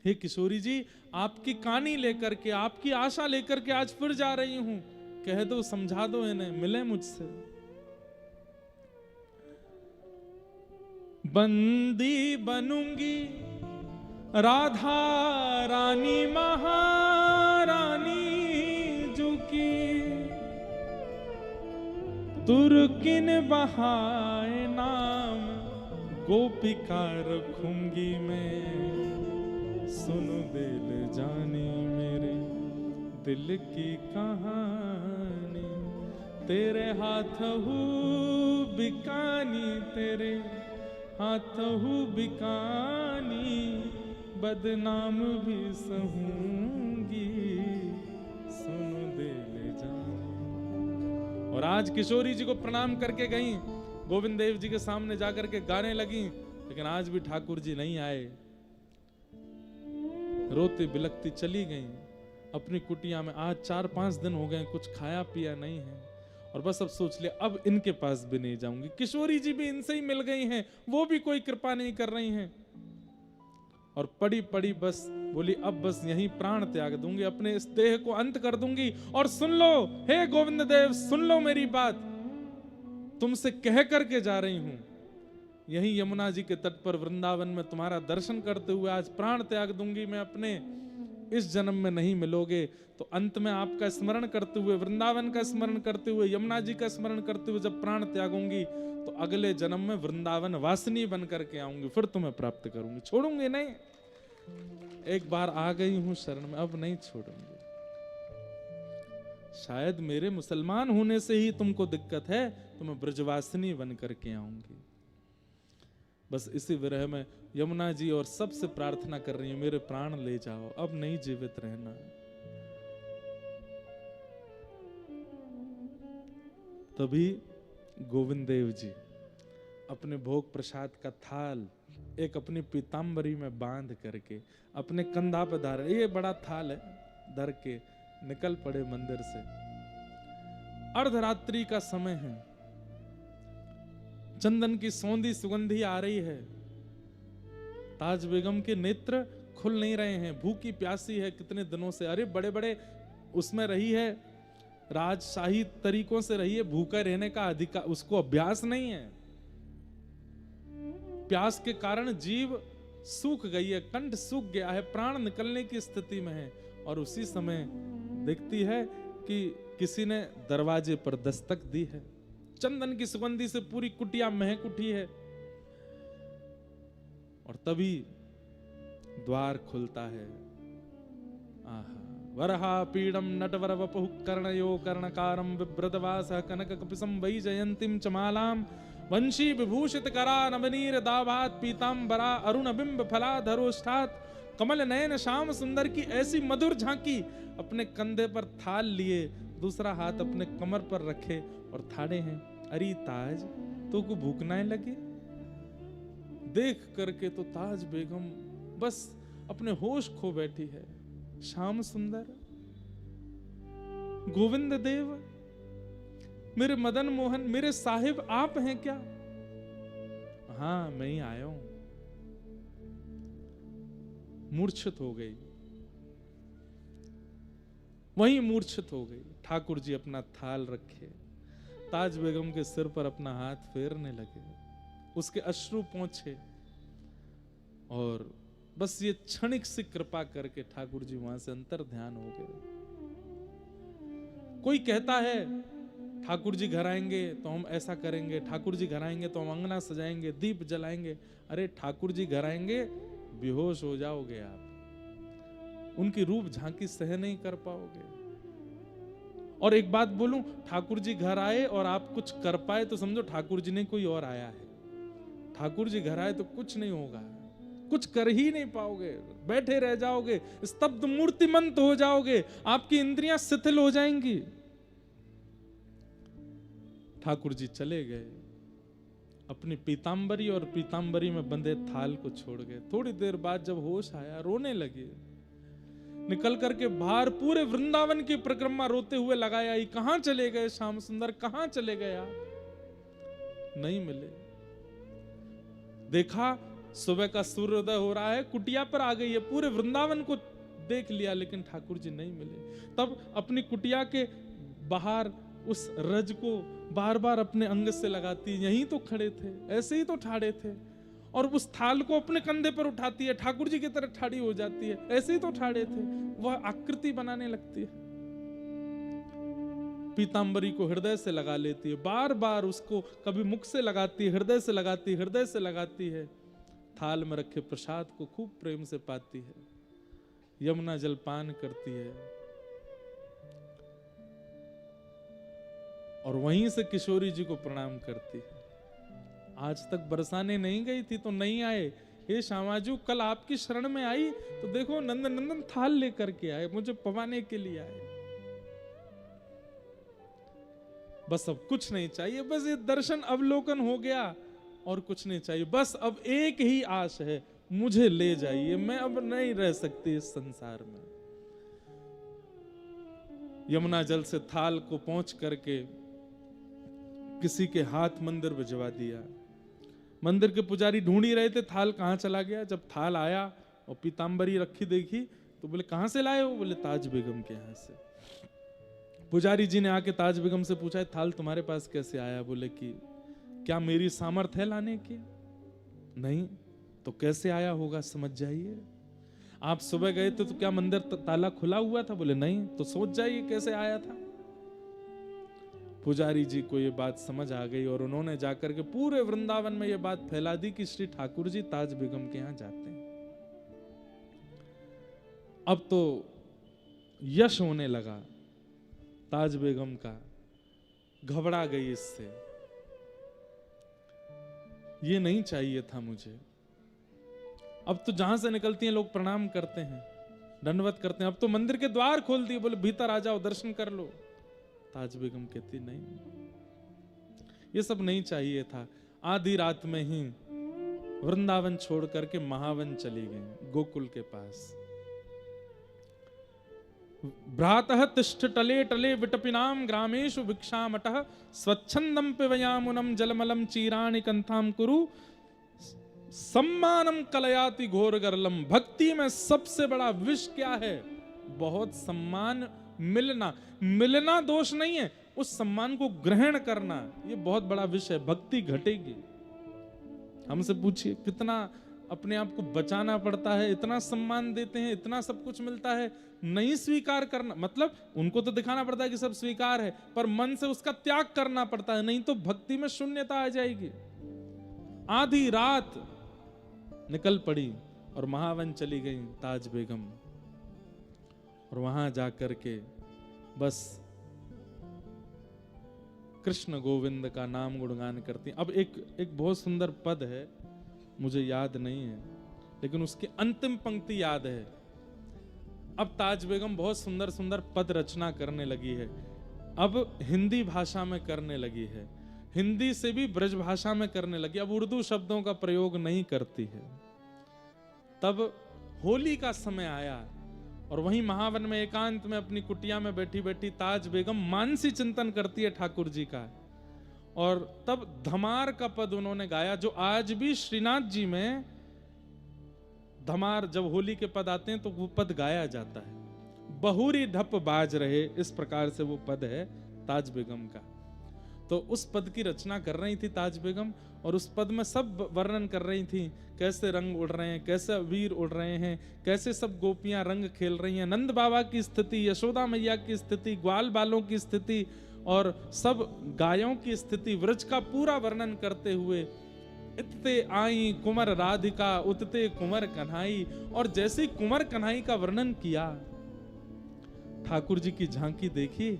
हे किशोरी जी, आपकी कहानी लेकर के, आपकी आशा लेकर के आज फिर जा रही हूं, कह दो, समझा दो इन्हें, मिले मुझसे। बंदी बनूंगी राधा रानी महारानी जो की, तुर्किन बहाए नाम गोपिका रखूंगी मैं। सुनो दिल जानी मेरे दिल की कहानी, तेरे हाथ हूँ बिकानी, तेरे हाथ हूँ बिकानी, बदनाम भी सहूंगी, सुनो दिल जानी। और आज किशोरी जी को प्रणाम करके गई, गोविंद देव जी के सामने जाकर के गाने लगी, लेकिन आज भी ठाकुर जी नहीं आए। रोती बिलखती चली गई अपनी कुटिया में। आज 4-5 दिन हो गए, कुछ खाया पिया नहीं है, और बस अब सोच लिया अब इनके पास भी नहीं जाऊंगी। किशोरी जी भी इनसे ही मिल गई हैं, वो भी कोई कृपा नहीं कर रही हैं। और पड़ी पड़ी बस बोली अब बस यहीं प्राण त्याग दूंगी, अपने इस देह को अंत कर दूंगी। और सुन लो हे गोविंद देव, सुन लो मेरी बात, तुमसे कह करके जा रही हूं, यहीं यमुना जी के तट पर वृंदावन में तुम्हारा दर्शन करते हुए आज प्राण त्याग दूंगी मैं अपने। इस जन्म में नहीं मिलोगे तो अंत में आपका स्मरण करते हुए, वृंदावन का स्मरण करते हुए, यमुना जी का स्मरण करते हुए जब प्राण त्यागूंगी तो अगले जन्म में वृंदावन वासिनी बन करके आऊंगी, फिर तुम्हें प्राप्त करूंगी, छोड़ूंगी नहीं। एक बार आ गई हूं शरण में, अब नहीं छोड़ूंगी। शायद मेरे मुसलमान होने से ही तुमको दिक्कत है, तो मैं ब्रजवासिनी बन करके आऊंगी। बस इसी विरह में यमुना जी और सबसे प्रार्थना कर रही है, मेरे प्राण ले जाओ, अब नहीं जीवित रहना। तभी गोविंद देव जी अपने भोग प्रसाद का थाल एक अपनी पीतांबरी में बांध करके अपने कंधा पर धार, ये बड़ा थाल है, धर के निकल पड़े मंदिर से। अर्धरात्रि का समय है, चंदन की सौंधी सुगंधी आ रही है। ताज बेगम के नेत्र खुल नहीं रहे हैं, भूखी प्यासी है कितने दिनों से। अरे बड़े बड़े उसमें रही है, राजशाही तरीकों से रही है, भूखा रहने का अधिकार उसको अभ्यास नहीं है। प्यास के कारण जीव सूख गई है, कंठ सूख गया है, प्राण निकलने की स्थिति में है। और उसी समय देखती है कि किसी ने दरवाजे पर दस्तक दी है, चंदन की सुगंधी से पूरी कुटिया महक उठी है। और तभी द्वार खुलता है। आहा, वरहा पीडम नटवर वपुः कर्णयो कर्णकारं बिभ्रतवासः कनक कपिसं वैजयन्तीं च मालां वंशी विभूषित करा नवनीर दाभात पीतांबरा अरुण बिंब फलाधरोष्ठात। कमल नयन श्याम सुंदर की ऐसी मधुर झांकी, अपने कंधे पर थाल लिए, दूसरा हाथ अपने कमर पर रखे और थाड़े हैं। अरे ताज, तो को भूख ना लगे? देख करके तो ताज बेगम बस अपने होश खो बैठी है। श्याम सुंदर, गोविंद देव, मेरे मदन मोहन, मेरे साहिब आप हैं क्या? हाँ, मैं ही आया हूं। मूर्छित हो गई। वहीं मूर्छित हो गई। ठाकुर जी अपना थाल रखे, ताज बेगम के सिर पर अपना हाथ फेरने लगे, उसके अश्रु पोंछे और बस ये क्षणिक सी कृपा करके ठाकुर जी वहां से अंतर ध्यान हो गए। कोई कहता है ठाकुर जी घर आएंगे तो हम ऐसा करेंगे, ठाकुर जी घर आएंगे तो हम अंगना सजाएंगे, दीप जलाएंगे। अरे ठाकुर जी घर आएंगे बेहोश हो जाओगे आप, उनकी रूप झांकी सह नहीं कर पाओगे। और एक बात बोलूं, ठाकुर जी घर आए और आप कुछ कर पाए तो समझो ठाकुर जी ने कोई और आया है। ठाकुर जी घर आए तो कुछ नहीं होगा, कुछ कर ही नहीं पाओगे, बैठे रह जाओगे, स्तब्ध मूर्तिमंत हो जाओगे, आपकी इंद्रियां शिथिल हो जाएंगी। ठाकुर जी चले गए, अपनी पीतांबरी और पीतांबरी में बंधे थाल को छोड़ गए। थोड़ी देर बाद जब होश आया रोने लगे, निकल करके बाहर पूरे वृंदावन की परिक्रमा रोते हुए लगाया। कहां चले गए श्याम सुंदर, कहां चले गए आप? नहीं मिले। देखा सुबह का सूर्योदय हो रहा है, कुटिया पर आ गई है, पूरे वृंदावन को देख लिया लेकिन ठाकुर जी नहीं मिले। तब अपनी कुटिया के बाहर उस रज को बार बार अपने अंग से लगाती, यहीं तो खड़े थे, ऐसे ही तो ठाड़े थे, और उस थाल को अपने कंधे पर उठाती है, ठाकुर जी की तरह ठाड़ी हो जाती है, ऐसे ही तो ठाड़े थे, वह आकृति बनाने लगती है। पीतांबरी को हृदय से लगा लेती है, बार बार उसको कभी मुख से लगाती है, हृदय से लगाती है, हृदय से लगाती है। थाल में रखे प्रसाद को खूब प्रेम से पाती है, यमुना जलपान करती है, और वहीं से किशोरी जी को प्रणाम करती है। आज तक बरसाने नहीं गई थी तो नहीं आए, हे श्यामाजू कल आपकी शरण में आई तो देखो नंदन नंदन थाल लेकर के आए, मुझे पवाने के लिए आए। बस अब कुछ नहीं चाहिए, बस ये दर्शन अवलोकन हो गया और कुछ नहीं चाहिए। बस अब एक ही आश है, मुझे ले जाइए, मैं अब नहीं रह सकती इस संसार में। यमुना जल से थाल को पहुंच करके किसी के हाथ मंदिर भिजवा दिया। मंदिर के पुजारी ढूंढ ही रहे थे थाल कहां चला गया। जब थाल आया और पीतांबरी रखी देखी तो बोले कहां से लाए हो? बोले ताज बेगम के यहां से। पुजारी जी ने आके ताज बेगम से पूछा थाल तुम्हारे पास कैसे आया? बोले कि क्या मेरी सामर्थ्य है लाने की? नहीं तो कैसे आया होगा समझ जाइए। आप सुबह गए थे तो क्या मंदिर ताला खुला हुआ था? बोले नहीं। तो सोच जाइए कैसे आया था। पुजारी जी को ये बात समझ आ गई और उन्होंने जाकर के पूरे वृंदावन में ये बात फैला दी कि श्री ठाकुर जी ताज बेगम के यहां जाते हैं। अब तो यश होने लगा ताज बेगम का, घबरा गई इससे, ये नहीं चाहिए था मुझे। अब तो जहां से निकलती हैं लोग प्रणाम करते हैं, दंडवत करते हैं। अब तो मंदिर के द्वार खोल दिए, बोले भीतर आ जाओ दर्शन कर लो। ताज बेगम कहती नहीं, ये सब नहीं चाहिए था। आधी रात में ही वृंदावन छोड़ करके महावन चली गई, गोकुल के पास। भ्रातः तिष्ठ टले टले विटपिनाम ग्रामेषु भिक्षामटः स्वच्छंदम पिबयामुनम जलमलम चीराणि कंथाम कुरु सम्मानम कलयाति घोर गरलम। भक्ति में सबसे बड़ा विष क्या है? बहुत सम्मान मिलना। मिलना दोष नहीं है, उस सम्मान को ग्रहण करना ये बहुत बड़ा विष है। भक्ति घटेगी। हमसे पूछिए कितना अपने आप को बचाना पड़ता है, इतना सम्मान देते हैं, इतना सब कुछ मिलता है, नहीं स्वीकार करना, मतलब उनको तो दिखाना पड़ता है कि सब स्वीकार है, पर मन से उसका त्याग करना पड़ता है, नहीं तो भक्ति में शून्यता आ जाएगी। आधी रात निकल पड़ी और महावन चली गई ताज बेगम, और वहां जाकर के बस कृष्ण गोविंद का नाम गुणगान करती। अब एक बहुत सुंदर पद है, मुझे याद नहीं है, लेकिन उसकी अंतिम पंक्ति याद है। अब ताज बेगम बहुत सुंदर सुंदर पद रचना करने लगी है, अब हिंदी भाषा में करने लगी है, हिंदी से भी ब्रज भाषा में करने लगी, अब उर्दू शब्दों का प्रयोग नहीं करती है। तब होली का समय आया और वहीं महावन में एकांत में अपनी कुटिया में बैठी बैठी ताज बेगम मानसी चिंतन करती है ठाकुर जी का, और तब धमार का पद उन्होंने गाया, जो आज भी श्रीनाथ जी में धमार जब होली के पद आते हैं तो वो पद गाया जाता है। बहुरी ढप बाज रहे, इस प्रकार से वो पद है ताज बेगम का। तो उस पद की रचना कर रही थी ताज बेगम, और उस पद में सब वर्णन कर रही थी, कैसे रंग उड़ रहे हैं, कैसे वीर उड़ रहे हैं, कैसे सब गोपियां रंग खेल रही हैं, नंद बाबा की स्थिति, यशोदा मैया की स्थिति, ग्वाल बालों की स्थिति और सब गायों की स्थिति, व्रज का पूरा वर्णन करते हुए इतते आई कुंवर राधिका उतते कुंवर कन्हाई। और जैसे ही कुंवर कन्हाई का वर्णन किया, ठाकुर जी की झांकी देखी,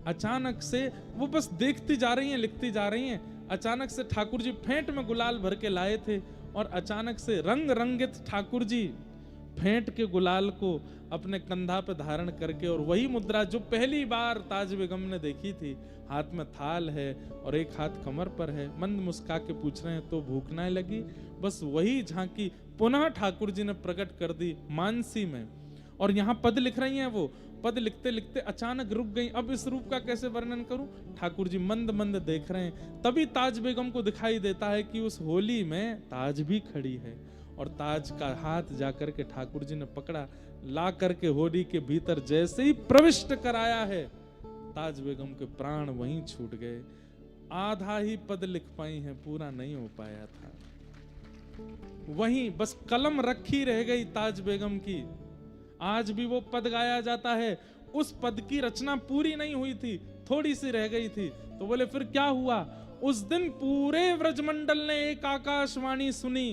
अचानक से वो बस देखती जा रही हैं, लिखती जा रही हैं। अचानक से ठाकुर जी फेंट में गुलाल भर के लाए थे, और अचानक से रंग रंगित ठाकुर जी फेंट के गुलाल को अपने कंधा पे धारण करके, और वही मुद्रा जो पहली बार ताज बेगम ने देखी थी, हाथ में थाल है और एक हाथ कमर पर है, मंद मुस्का के पूछ रहे हैं तो भूख ना लगी। बस वही झांकी पुनः ठाकुर जी ने प्रकट कर दी मानसी में। और यहाँ पद लिख रही हैं, वो पद लिखते लिखते अचानक रुक गई। अब इस रूप का कैसे वर्णन करूं? ठाकुर जी मंद मंद देख रहे हैं, तभी ताज बेगम को दिखाई देता है कि उस होली में ताज भी खड़ी है, और ताज का हाथ जाकर के ठाकुर जी ने पकड़ा, ला करके होली के भीतर जैसे ही प्रविष्ट कराया है, ताज बेगम के प्राण वहीं छूट गए। आधा ही पद लिख पाई हैं, पूरा नहीं हो पाया था। वहीं बस कलम रखी रह गई ताज बेगम की। आज भी वो पद गाया जाता है, उस पद की रचना पूरी नहीं हुई थी, थोड़ी सी रह गई थी। तो बोले फिर क्या हुआ? उस दिन पूरे व्रजमंडल ने एक आकाशवाणी सुनी।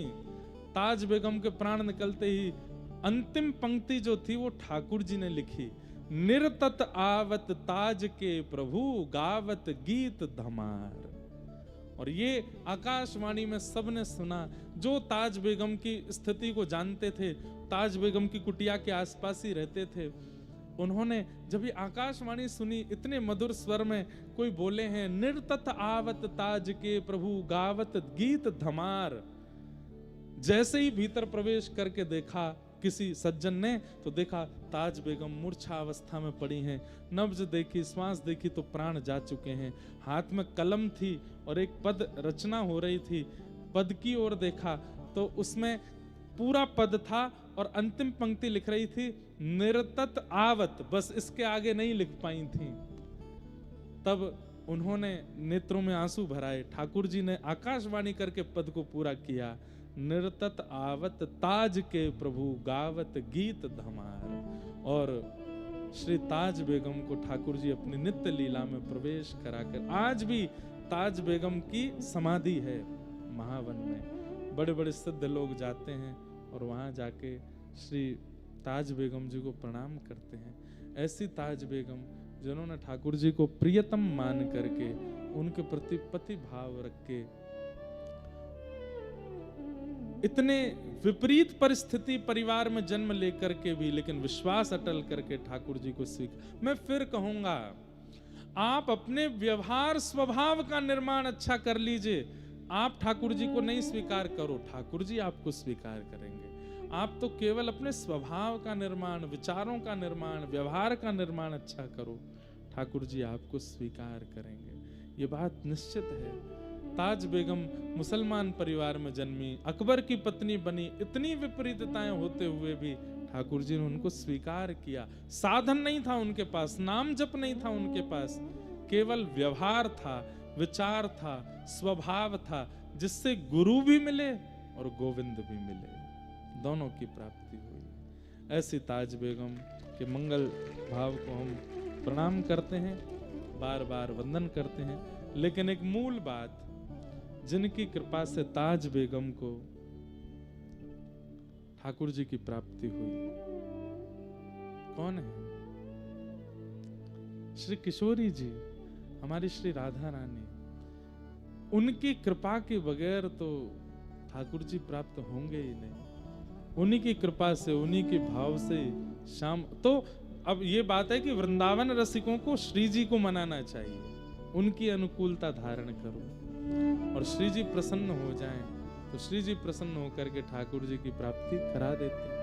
ताज बेगम के प्राण निकलते ही अंतिम पंक्ति जो थी वो ठाकुर जी ने लिखी, निर्तत आवत ताज के प्रभु गावत गीत धमार। और ये आकाशवाणी में सबने सुना, जो ताज बेगम की स्थिति को जानते थे, ताज बेगम की कुटिया के आसपास ही रहते थे, उन्होंने जब ये आकाशवाणी सुनी, इतने मधुर स्वर में कोई बोले हैं, निर्तत आवत ताज के प्रभु गावत गीत धमार। जैसे ही भीतर प्रवेश करके देखा किसी सज्जन ने, तो देखा ताज बेगम मूर्छा अवस्था में पड़ी हैं, नब्ज देखी, श्वास देखी तो प्राण जा चुके हैं। हाथ में कलम थी और एक पद रचना हो रही थी, पद की ओर देखा तो उसमें पूरा पद था और अंतिम पंक्ति लिख रही थी, निर्तत आवत, बस इसके आगे नहीं लिख पाई थी। तब उन्होंने नेत्रों में आंसू भराए, ठाकुर जी ने आकाशवाणी करके पद को पूरा किया, निर्तत आवत ताज के प्रभु गावत गीत धमार। और श्री ताज बेगम को ठाकुर जी अपनी नित्य लीला में प्रवेश कराकर, आज भी ताज बेगम की समाधि है महावन में। बड़े बड़े सिद्ध लोग जाते हैं और वहां जाके श्री ताज बेगम जी को प्रणाम करते हैं। ऐसी ताज बेगम जिन्होंने ठाकुर जी को प्रियतम मान करके, उनके प्रति पति भाव रख के, इतने विपरीत परिस्थिति परिवार में जन्म लेकर के भी लेकिन विश्वास अटल करके ठाकुर जी को मैं फिर कहूंगा, आप अपने व्यवहार स्वभाव का निर्माण अच्छा कर लीजिए। आप ठाकुर जी को नहीं स्वीकार करो, ठाकुर जी आपको स्वीकार करेंगे। आप तो केवल अपने स्वभाव का निर्माण, विचारों का निर्माण, व्यवहार का निर्माण अच्छा करो, ठाकुर जी आपको स्वीकार करेंगे। ये बात निश्चित है। ताज बेगम मुसलमान परिवार में जन्मी, अकबर की पत्नी बनी, इतनी विपरीतताएं होते हुए भी ठाकुर जी ने उनको स्वीकार किया। साधन नहीं था उनके पास, नाम जप नहीं था उनके पास, केवल व्यवहार था, विचार था, स्वभाव था, जिससे गुरु भी मिले और गोविंद भी मिले, दोनों की प्राप्ति हुई। ऐसी ताज बेगम के मंगल भाव को हम प्रणाम करते हैं, बार बार वंदन करते हैं। लेकिन एक मूल बात, जिनकी कृपा से ताज बेगम को ठाकुर जी की प्राप्ति हुई, कौन है? श्री किशोरी जी, हमारी श्री राधा रानी। उनकी कृपा के बगैर तो ठाकुर जी प्राप्त होंगे ही नहीं। उन्हीं की कृपा से, उन्हीं के भाव से शाम। तो अब ये बात है कि वृंदावन रसिकों को श्री जी को मनाना चाहिए, उनकी अनुकूलता धारण करो और श्री जी प्रसन्न हो जाएं, तो श्री जी प्रसन्न होकर के ठाकुर जी की प्राप्ति करा देते हैं।